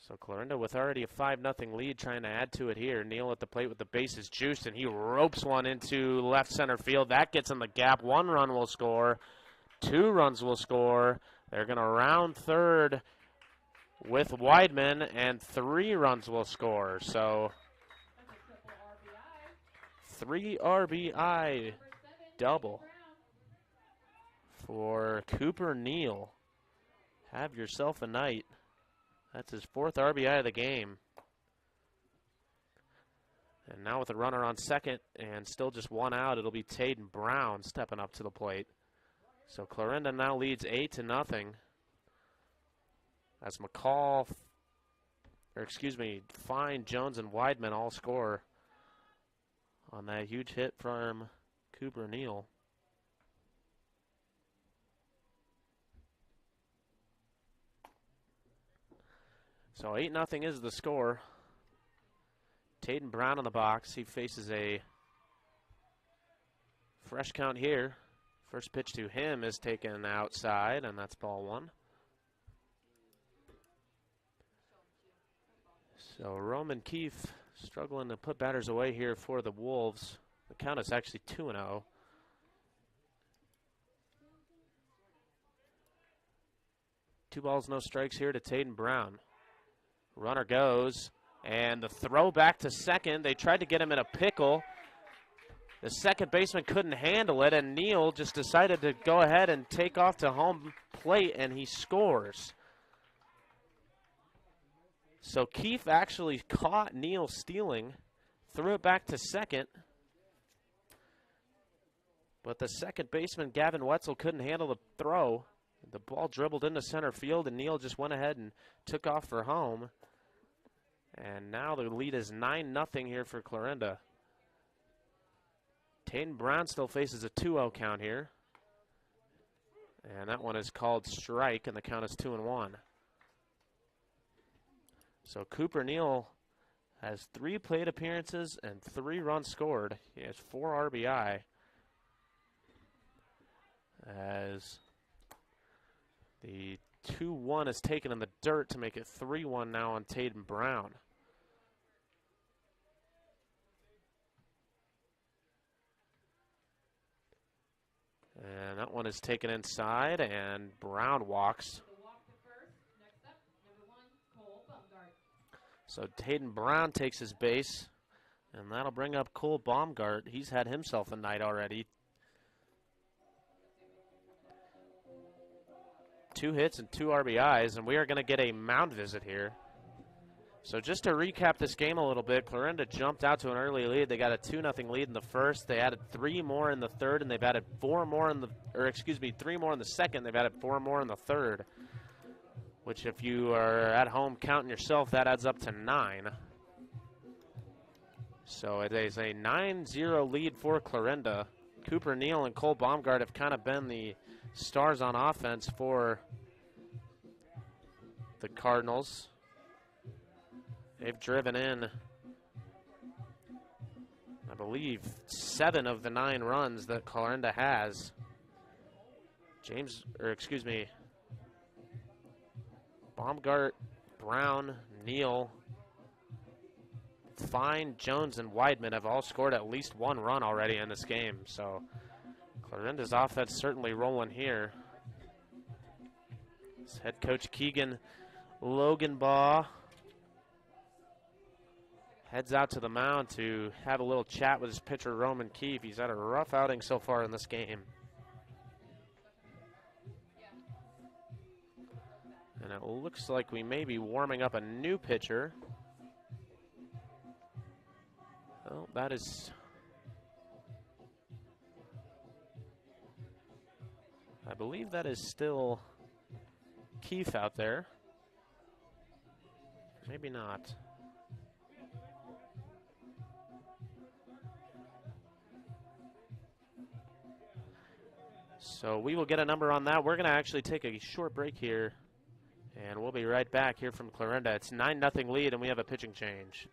So Clarinda with already a 5-0 lead, trying to add to it here. Neal at the plate with the bases juiced, and he ropes one into left center field. That gets in the gap. 1 run will score. 2 runs will score. They're going to round third with Weidman, and 3 runs will score. So 3 RBI double for Cooper Neal. Have yourself a night. That's his 4th RBI of the game. And now with a runner on second and still just 1 out, it'll be Taden Brown stepping up to the plate. So Clarinda now leads 8-0. As McCall, Fine, Jones, and Weidman all score on that huge hit from Cooper Neal. So 8-0 is the score. Taden Brown in the box. He faces a fresh count here. First pitch to him is taken outside, and that's ball 1. So Roman Keefe struggling to put batters away here for the Wolves. The count is actually 2-0. Two balls, no strikes here to Taden Brown. Runner goes, and the throw back to second. They tried to get him in a pickle. The second baseman couldn't handle it, and Neal just decided to go ahead and take off to home plate, and he scores. So Keefe actually caught Neal stealing, threw it back to second, but the second baseman, Gavin Wetzel, couldn't handle the throw. The ball dribbled into center field, and Neal just went ahead and took off for home. And now the lead is 9-0 here for Clarinda. Taden Brown still faces a 2-0 count here. And that one is called strike, and the count is 2-1. So Cooper Neal has 3 plate appearances and 3 runs scored. He has 4 RBI. As the 2-1 is taken in the dirt to make it 3-1 now on Taden Brown. And that one is taken inside, and Brown walks. So Taden Brown takes his base, and that'll bring up Cole Baumgart. He's had himself a night already. 2 hits and 2 RBIs, and we are going to get a mound visit here. So just to recap this game a little bit, Clarinda jumped out to an early lead. They got a 2-0 lead in the first. They added 3 more in the third, and they've added 3 more in the second. They've added 4 more in the third, which if you are at home counting yourself, that adds up to 9. So it is a 9-0 lead for Clarinda. Cooper Neal and Cole Baumgart have kind of been the stars on offense for the Cardinals. They've driven in believe, 7 of the 9 runs that Clarinda has. Baumgart, Brown, Neal, Fine, Jones, and Weidman have all scored at least 1 run already in this game. So Clarinda's offense certainly rolling here. It's head coach Keegan Loganbaugh heads out to the mound to have a little chat with his pitcher Roman Keefe. He's had a rough outing so far in this game. And it looks like we may be warming up a new pitcher. Oh, that is... I believe that is still Keefe out there. Maybe not. So we will get a number on that. We're going to actually take a short break here, and we'll be right back here from Clarinda. It's 9-0 lead, and we have a pitching change.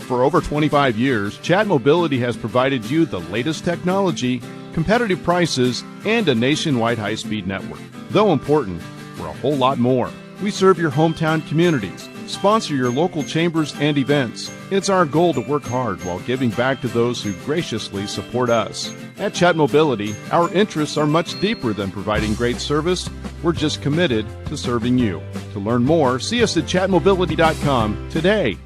For over 25 years, Chat Mobility has provided you the latest technology, competitive prices, and a nationwide high-speed network. Though important, we're a whole lot more. We serve your hometown communities, sponsor your local chambers and events. It's our goal to work hard while giving back to those who graciously support us. At Chat Mobility, our interests are much deeper than providing great service. We're just committed to serving you. To learn more, see us at chatmobility.com today.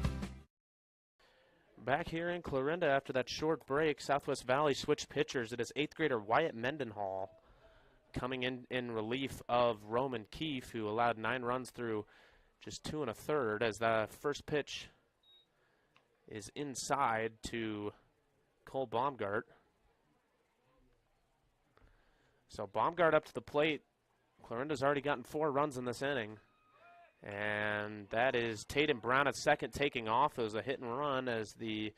Back here in Clarinda after that short break, Southwest Valley switched pitchers. It is 8th grader Wyatt Mendenhall coming in relief of Roman Keefe, who allowed 9 runs through just 2 1/3, as the first pitch is inside to Cole Baumgart. So Baumgart up to the plate. Clarinda's already gotten 4 runs in this inning. And that is Tatum Brown at second taking off. It was a hit and run as the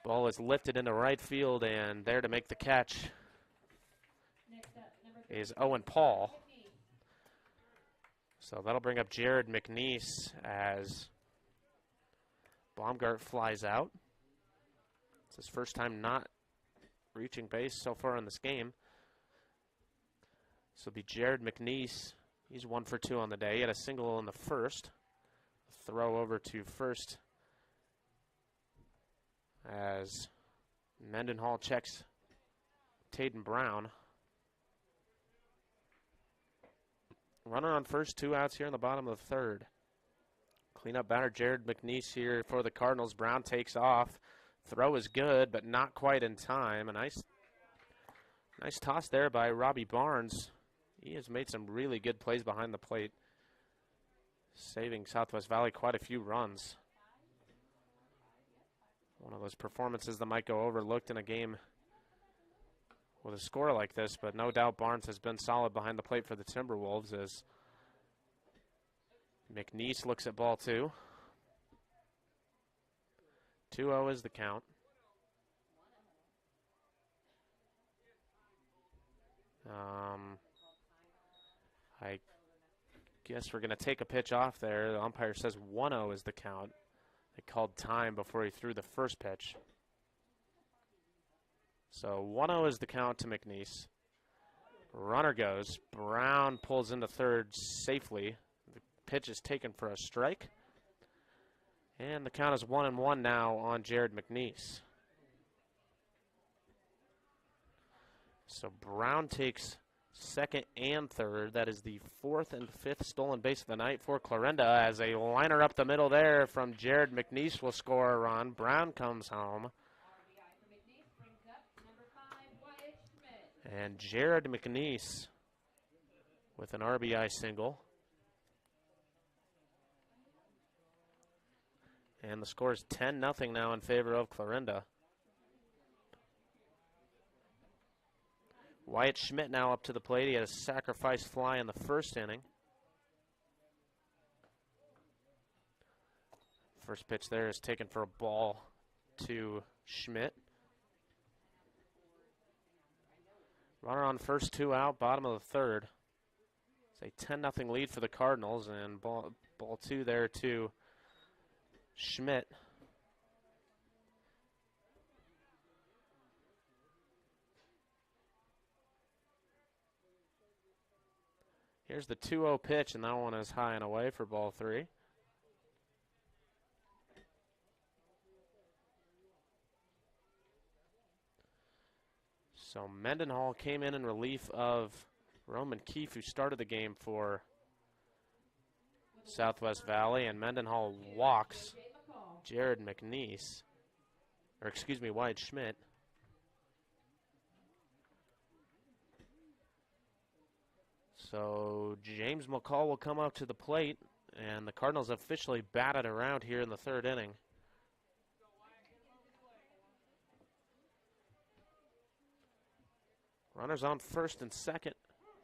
ball is lifted into right field, and there to make the catch is Owen Paul. So that'll bring up Jared McNeese as Baumgart flies out. It's his first time not reaching base so far in this game. So it'll be Jared McNeese. He's 1 for 2 on the day. He had a single in the first. Throw over to first as Mendenhall checks Tatum Brown. Runner on first, 2 outs here in the bottom of the 3rd. Cleanup batter Jared McNeese here for the Cardinals. Brown takes off. Throw is good, but not quite in time. A nice toss there by Robbie Barnes. He has made some really good plays behind the plate, saving Southwest Valley quite a few runs. One of those performances that might go overlooked in a game with a score like this, but no doubt Barnes has been solid behind the plate for the Timberwolves as McNeese looks at ball 2. 2-0 is the count. I guess we're going to take a pitch off there. The umpire says 1-0 is the count. They called time before he threw the first pitch. So 1-0 is the count to McNeese. Runner goes. Brown pulls into third safely. The pitch is taken for a strike. And the count is 1-1 now on Jared McNeese. So Brown takes second and third. That is the 4th and 5th stolen base of the night for Clarinda, as a liner up the middle there from Jared McNeese will score a run. Brown comes home. And Jared McNeese with an RBI single. And the score is 10-0 now in favor of Clarinda. Wyatt Schmidt now up to the plate. He had a sacrifice fly in the first inning. First pitch there is taken for a ball to Schmidt. Runner on first, 2 out, bottom of the 3rd. It's a 10-0 lead for the Cardinals, and ball 2 there to Schmidt. Here's the 2-0 pitch, and that one is high and away for ball 3. So Mendenhall came in relief of Roman Keefe, who started the game for Southwest Valley, and Mendenhall walks Jared McNeese, or excuse me, Wyatt Schmidt. So James McCall will come up to the plate, and the Cardinals officially batted around here in the 3rd inning. Runners on first and second.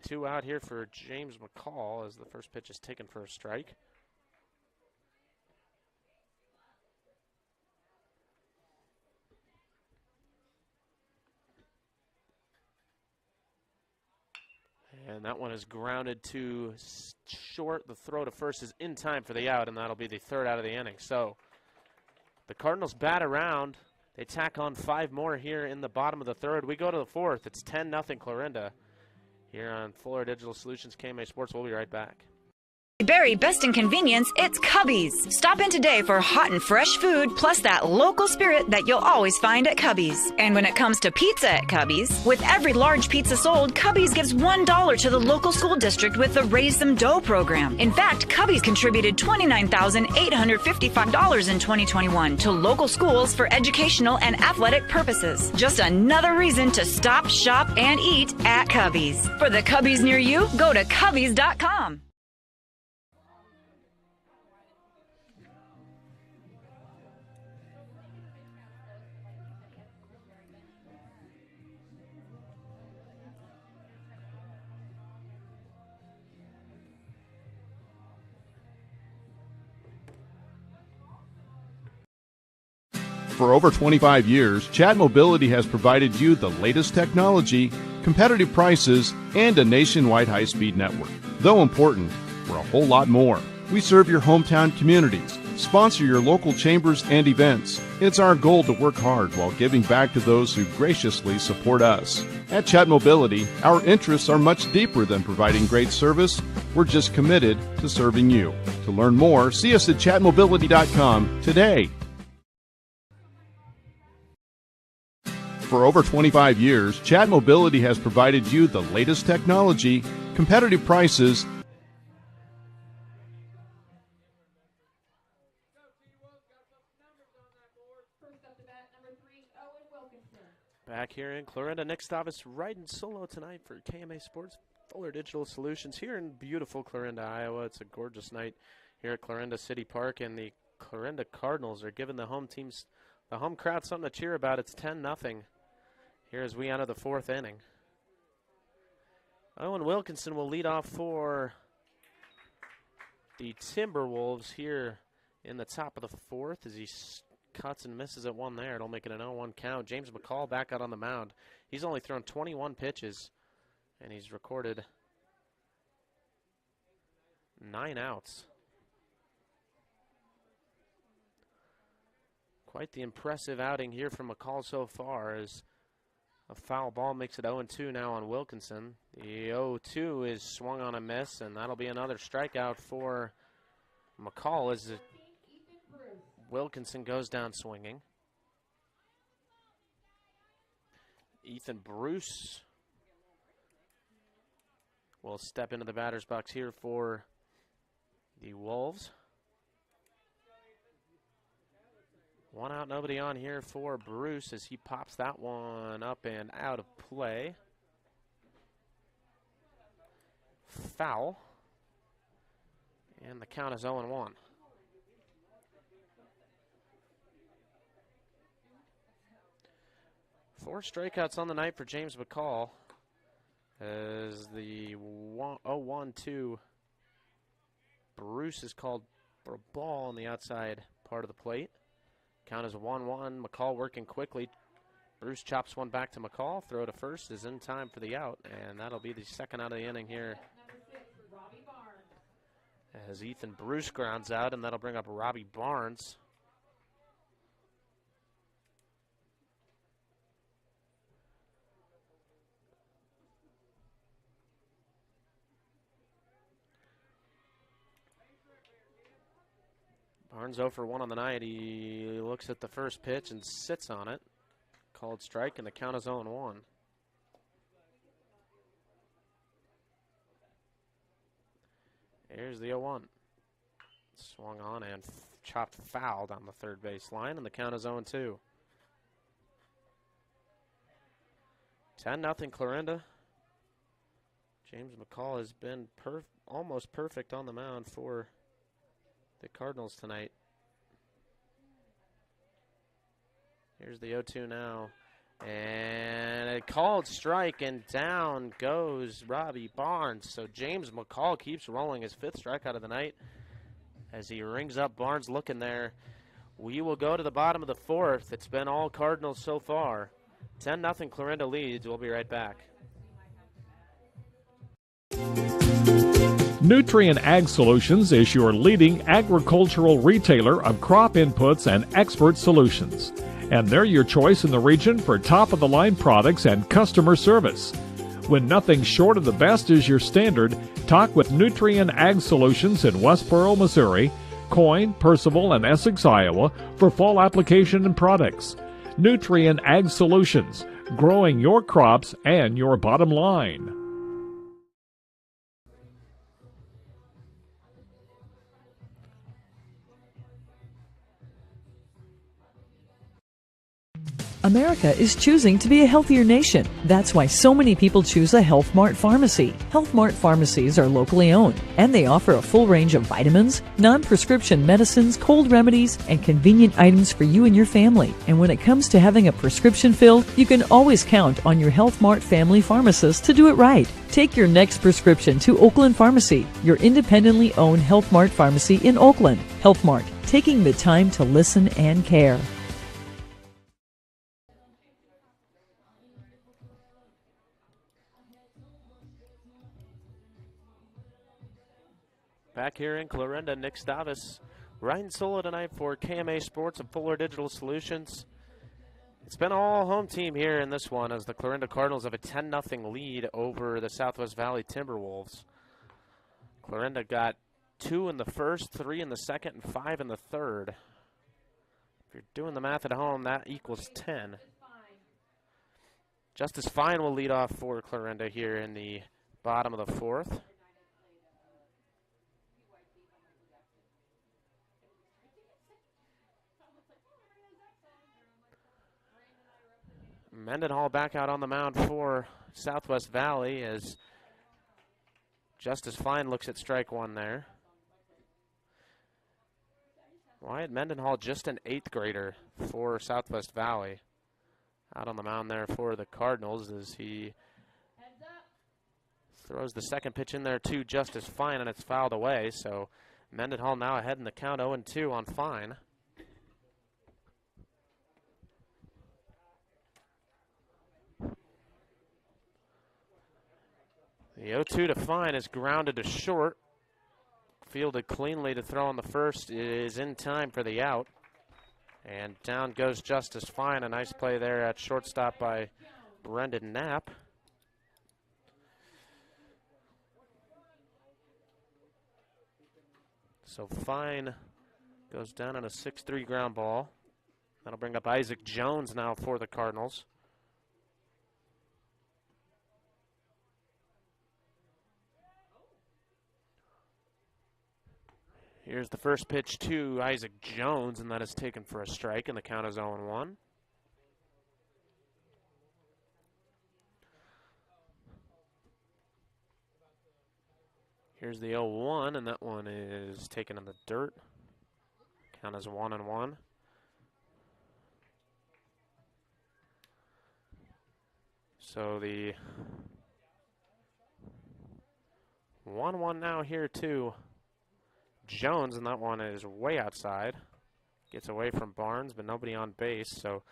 2 out here for James McCall as the first pitch is taken for a strike. And that one is grounded to short. The throw to first is in time for the out, and that'll be the 3rd out of the inning. So the Cardinals bat around. They tack on 5 more here in the bottom of the 3rd. We go to the 4th. It's 10-0 Clarinda here on Florida Digital Solutions KMA Sports. We'll be right back. Berry Best in Convenience, it's Cubby's. Stop in today for hot and fresh food, plus that local spirit that you'll always find at Cubby's. And when it comes to pizza at Cubby's, with every large pizza sold, Cubby's gives $1 to the local school district with the Raise Some Dough program. In fact, Cubby's contributed $29,855 in 2021 to local schools for educational and athletic purposes. Just another reason to stop, shop, and eat at Cubby's. For the Cubby's near you, go to Cubby's.com. For over 25 years, Chat Mobility has provided you the latest technology, competitive prices, and a nationwide high-speed network. Though important, we're a whole lot more. We serve your hometown communities, sponsor your local chambers and events. It's our goal to work hard while giving back to those who graciously support us. At Chat Mobility, our interests are much deeper than providing great service. We're just committed to serving you. To learn more, see us at chatmobility.com today. For over 25 years, Chat Mobility has provided you the latest technology, competitive prices. Back here in Clarinda, Nick Stavas riding solo tonight for KMA Sports, Fuller Digital Solutions here in beautiful Clarinda, Iowa. It's a gorgeous night here at Clarinda City Park, and the Clarinda Cardinals are giving the home crowd something to cheer about. It's 10-0 here as we enter the 4th inning. Owen Wilkinson will lead off for the Timberwolves here in the top of the 4th as he cuts and misses at one there. It'll make it an 0-1 count. James McCall back out on the mound. He's only thrown 21 pitches, and he's recorded 9 outs. Quite the impressive outing here from McCall so far, as a foul ball makes it 0-2 now on Wilkinson. The 0-2 is swung on a miss, and that'll be another strikeout for McCall as Wilkinson goes down swinging. Ethan Bruce will step into the batter's box here for the Wolves. 1 out, nobody on here for Bruce as he pops that one up and out of play. Foul. And the count is 0-1. Four strikeouts on the night for James McCall as the 0-1-2 Bruce is called for a ball on the outside part of the plate. Count is 1-1. McCall working quickly. Bruce chops one back to McCall. Throw to first is in time for the out, and that'll be the 2nd out of the inning here. As Ethan Bruce grounds out, and that'll bring up Robbie Barnes. Barnes 0 for 1 on the night. He looks at the first pitch and sits on it. Called strike, and the count is 0-1. Here's the 0-1. Swung on and chopped foul down the third base line, and the count is 0-2. 10-0 Clarinda. James McCall has been almost perfect on the mound for the Cardinals tonight. Here's the 0-2 now. And a called strike, and down goes Robbie Barnes. So James McCall keeps rolling his 5th strikeout of the night as he rings up Barnes looking there. We will go to the bottom of the 4th. It's been all Cardinals so far. 10-0 Clarinda leads. We'll be right back. Nutrien Ag Solutions is your leading agricultural retailer of crop inputs and expert solutions. And they're your choice in the region for top-of-the-line products and customer service. When nothing short of the best is your standard, talk with Nutrien Ag Solutions in Westboro, Missouri, Coyne, Percival, and Essex, Iowa for fall application and products. Nutrien Ag Solutions, growing your crops and your bottom line. America is choosing to be a healthier nation. That's why so many people choose a Health Mart pharmacy. Health Mart pharmacies are locally owned, and they offer a full range of vitamins, non-prescription medicines, cold remedies, and convenient items for you and your family. And when it comes to having a prescription filled, you can always count on your Health Mart family pharmacist to do it right. Take your next prescription to Oakland Pharmacy, your independently owned Health Mart pharmacy in Oakland. Health Mart, taking the time to listen and care. Back here in Clarinda, Nick Stavas riding solo tonight for KMA Sports and Fuller Digital Solutions. It's been all home team here in this one as the Clarinda Cardinals have a 10-0 lead over the Southwest Valley Timberwolves. Clarinda got 2 in the first, 3 in the second, and 5 in the third. If you're doing the math at home, that equals 10. Justice Fine will lead off for Clarinda here in the bottom of the 4th. Mendenhall back out on the mound for Southwest Valley as Justice Fine looks at strike 1 there. Wyatt Mendenhall, just an 8th grader for Southwest Valley. Out on the mound there for the Cardinals as he throws the second pitch in there to Justice Fine, and it's fouled away. So Mendenhall now ahead in the count, 0-2 on Fine. The 0-2 to Fine is grounded to short. Fielded cleanly to throw on the first. It is in time for the out. And down goes Justice Fine. A nice play there at shortstop by Brendan Knapp. So Fine goes down on a 6-3 ground ball. That'll bring up Isaac Jones now for the Cardinals. Here's the first pitch to Isaac Jones, and that is taken for a strike, and the count is 0-1. Here's the 0-1, and that one is taken in the dirt. Count is 1-1. So the 1-1 now here too. Jones, and that one is way outside. Gets away from Barnes, but nobody on base, so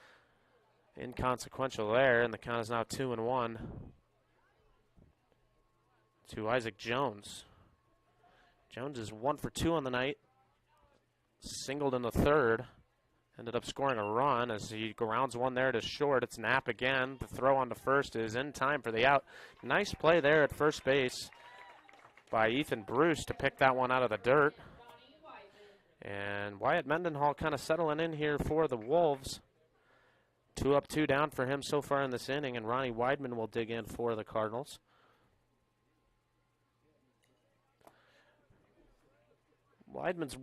inconsequential there, and the count is now 2-1 to Isaac Jones. Jones is 1 for 2 on the night. Singled in the third. Ended up scoring a run as he grounds one there to short. It's Knapp again. The throw on to first is in time for the out. Nice play there at first base by Ethan Bruce to pick that one out of the dirt. And Wyatt Mendenhall kind of settling in here for the Wolves. 2 up, 2 down for him so far in this inning, and Ronnie Weidman will dig in for the Cardinals. Weidman's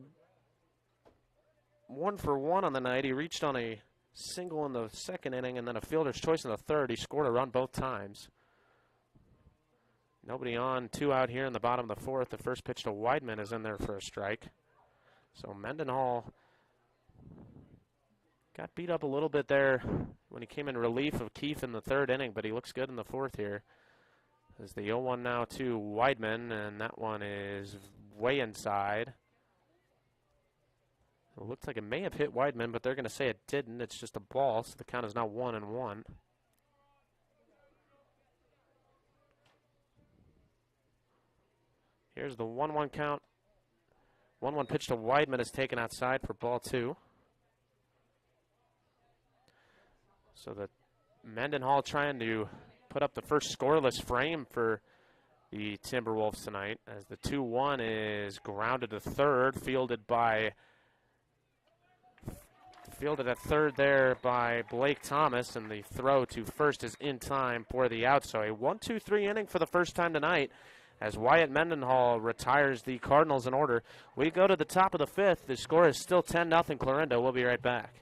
1 for 1 on the night. He reached on a single in the second inning and then a fielder's choice in the third. He scored a run both times. Nobody on, 2 out here in the bottom of the fourth. The first pitch to Weidman is in there for a strike. So Mendenhall got beat up a little bit there when he came in relief of Keefe in the third inning, but he looks good in the fourth here. As the 0-1 now to Weidman, and that one is way inside. It looks like it may have hit Weidman, but they're going to say it didn't. It's just a ball, so the count is now 1-1. Here's the 1-1 count. 1-1 pitch to Weidman is taken outside for ball 2. So the Mendenhall trying to put up the first scoreless frame for the Timberwolves tonight, as the 2-1 is grounded to third, fielded at third there by Blake Thomas, and the throw to first is in time for the out. So a 1-2-3 inning for the first time tonight, as Wyatt Mendenhall retires the Cardinals in order. We go to the top of the fifth. The score is still 10-0 Clarinda. We'll be right back.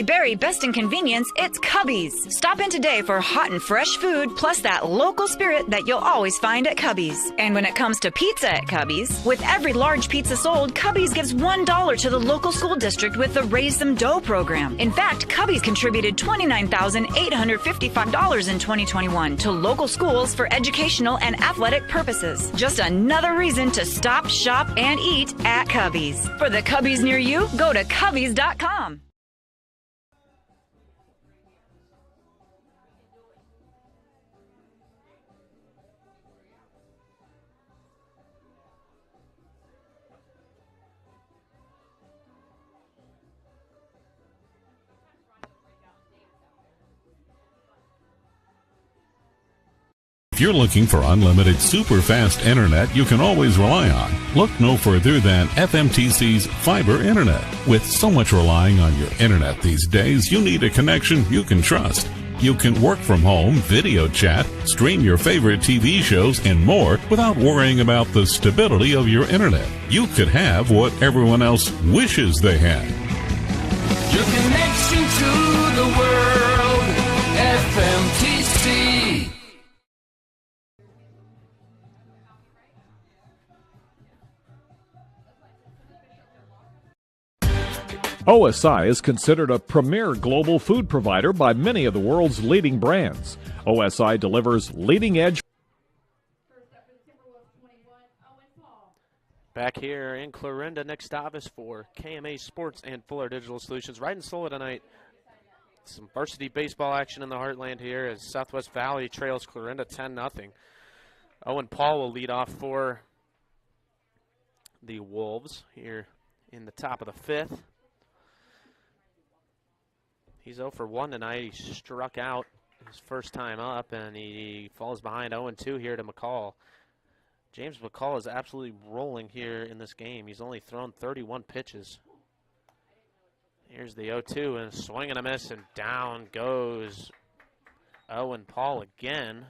Berry Best in Convenience, it's Cubby's. Stop in today for hot and fresh food, plus that local spirit that you'll always find at Cubby's. And when it comes to pizza at Cubby's, with every large pizza sold, Cubby's gives $1 to the local school district with the Raise Some Dough program. In fact, Cubby's contributed $29,855 in 2021 to local schools for educational and athletic purposes. Just another reason to stop, shop, and eat at Cubby's. For the Cubby's near you, go to Cubby's.com. If you're looking for unlimited super fast internet you can always rely on, look no further than FMTC's fiber internet. With so much relying on your internet these days, you need a connection you can trust. You can work from home, video chat, stream your favorite TV shows, and more without worrying about the stability of your internet. You could have what everyone else wishes they had. Your connection to the world, FMTC. OSI is considered a premier global food provider by many of the world's leading brands. OSI delivers leading-edge. Back here in Clarinda, Nick Stavas for KMA Sports and Fuller Digital Solutions. Riding solo tonight. Some varsity baseball action in the heartland here as Southwest Valley trails Clarinda 10-0. Owen Paul will lead off for the Wolves here in the top of the fifth. He's 0 for 1 tonight. He struck out his first time up, and he falls behind 0-2 here to McCall. James McCall is absolutely rolling here in this game. He's only thrown 31 pitches. Here's the 0-2, and a swing and a miss, and down goes Owen Paul again.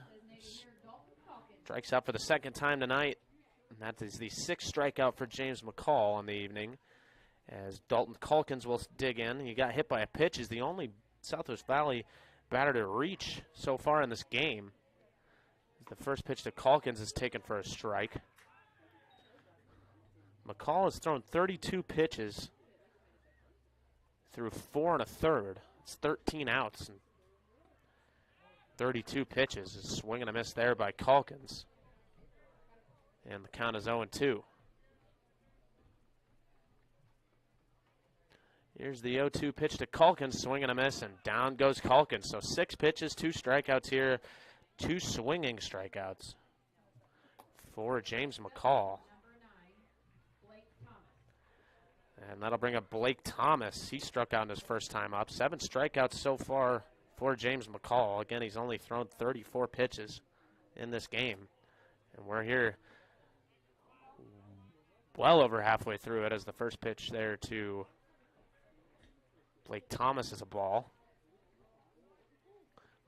Strikes out for the second time tonight, and that is the 6th strikeout for James McCall on the evening. As Dalton Calkins will dig in. He got hit by a pitch. He's the only Southwest Valley batter to reach so far in this game. The first pitch to Calkins is taken for a strike. McCall has thrown 32 pitches through 4 1/3. It's 13 outs and 32 pitches. A swing and a miss there by Calkins. And the count is 0-2. Here's the 0-2 pitch to Calkins, swing and a miss, and down goes Calkins. So 6 pitches, 2 strikeouts here, 2 swinging strikeouts for James McCall. And that'll bring up Blake Thomas. He struck out in his first time up. 7 strikeouts so far for James McCall. Again, he's only thrown 34 pitches in this game. And we're here well over halfway through it as the first pitch there to Blake Thomas is a ball.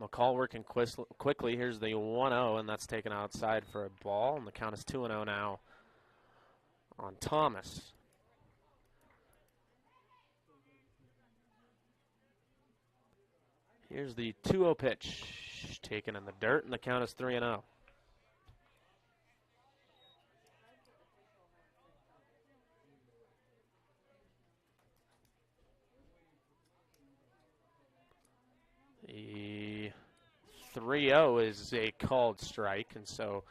McCall working quickly. Here's the 1-0, and that's taken outside for a ball, and the count is 2-0 now on Thomas. Here's the 2-0 pitch, taken in the dirt, and the count is 3-0. The 3-0 is a called strike, and so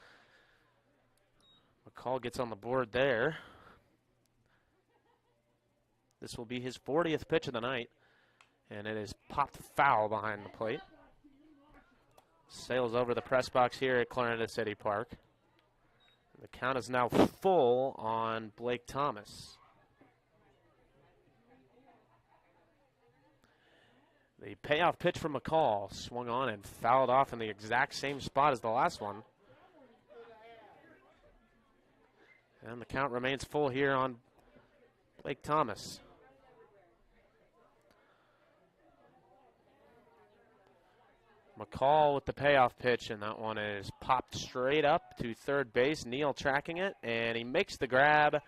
McCall gets on the board there. This will be his 40th pitch of the night, and it is popped foul behind the plate. Sails over the press box here at Clarinda City Park. The count is now full on Blake Thomas. The payoff pitch from McCall swung on and fouled off in the exact same spot as the last one. And the count remains full here on Blake Thomas. McCall with the payoff pitch, and that one is popped straight up to third base. Neal tracking it, and he makes the grab,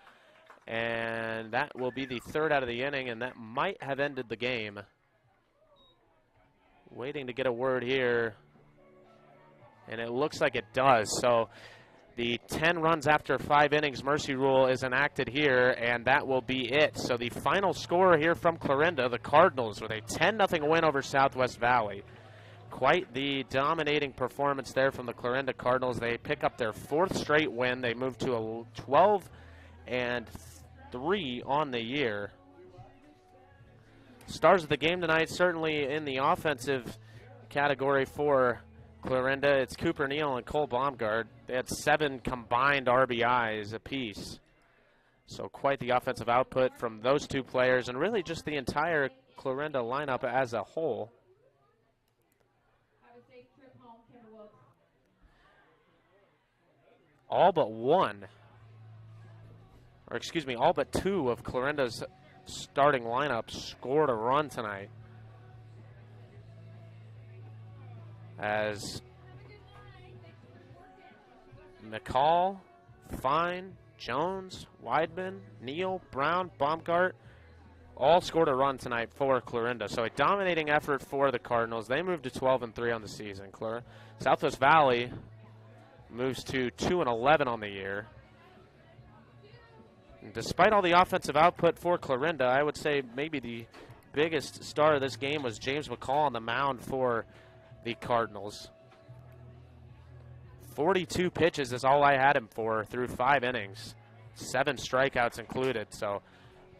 and that will be the third out of the inning, and that might have ended the game. Waiting to get a word here, and it looks like it does. So the 10 runs after 5 innings mercy rule is enacted here, and that will be it. So the final score here from Clarinda, the Cardinals, with a 10-0 win over Southwest Valley. Quite the dominating performance there from the Clarinda Cardinals. They pick up their 4th straight win. They move to a 12-3 on the year. Stars of the game tonight, certainly in the offensive category for Clarinda. It's Cooper Neal and Cole Baumgart. They had 7 combined RBIs apiece. So quite the offensive output from those 2 players, and really just the entire Clarinda lineup as a whole. All but 2 of Clarinda's starting lineup scored a run tonight, as McCall, Fine, Jones, Weidman, Neal, Brown, Baumgart all scored a run tonight for Clarinda. So a dominating effort for the Cardinals. They moved to 12-3 on the season. Southwest Valley moves to 2-11 on the year. And despite all the offensive output for Clarinda, I would say maybe the biggest star of this game was James McCall on the mound for the Cardinals. 42 pitches is all I had him for through 5 innings. 7 strikeouts included. So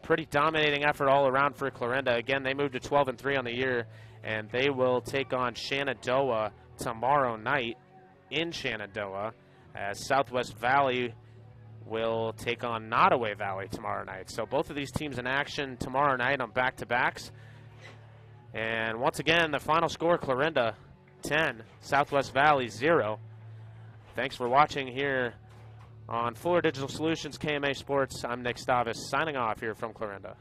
pretty dominating effort all around for Clarinda. Again, they moved to 12-3 on the year, and they will take on Shenandoah tomorrow night in Shenandoah, as Southwest Valley will take on Nottoway Valley tomorrow night. So both of these teams in action tomorrow night on back-to-backs. And once again, the final score, Clarinda 10, Southwest Valley 0. Thanks for watching here on Fuller Digital Solutions KMA Sports. I'm Nick Stavis signing off here from Clarinda.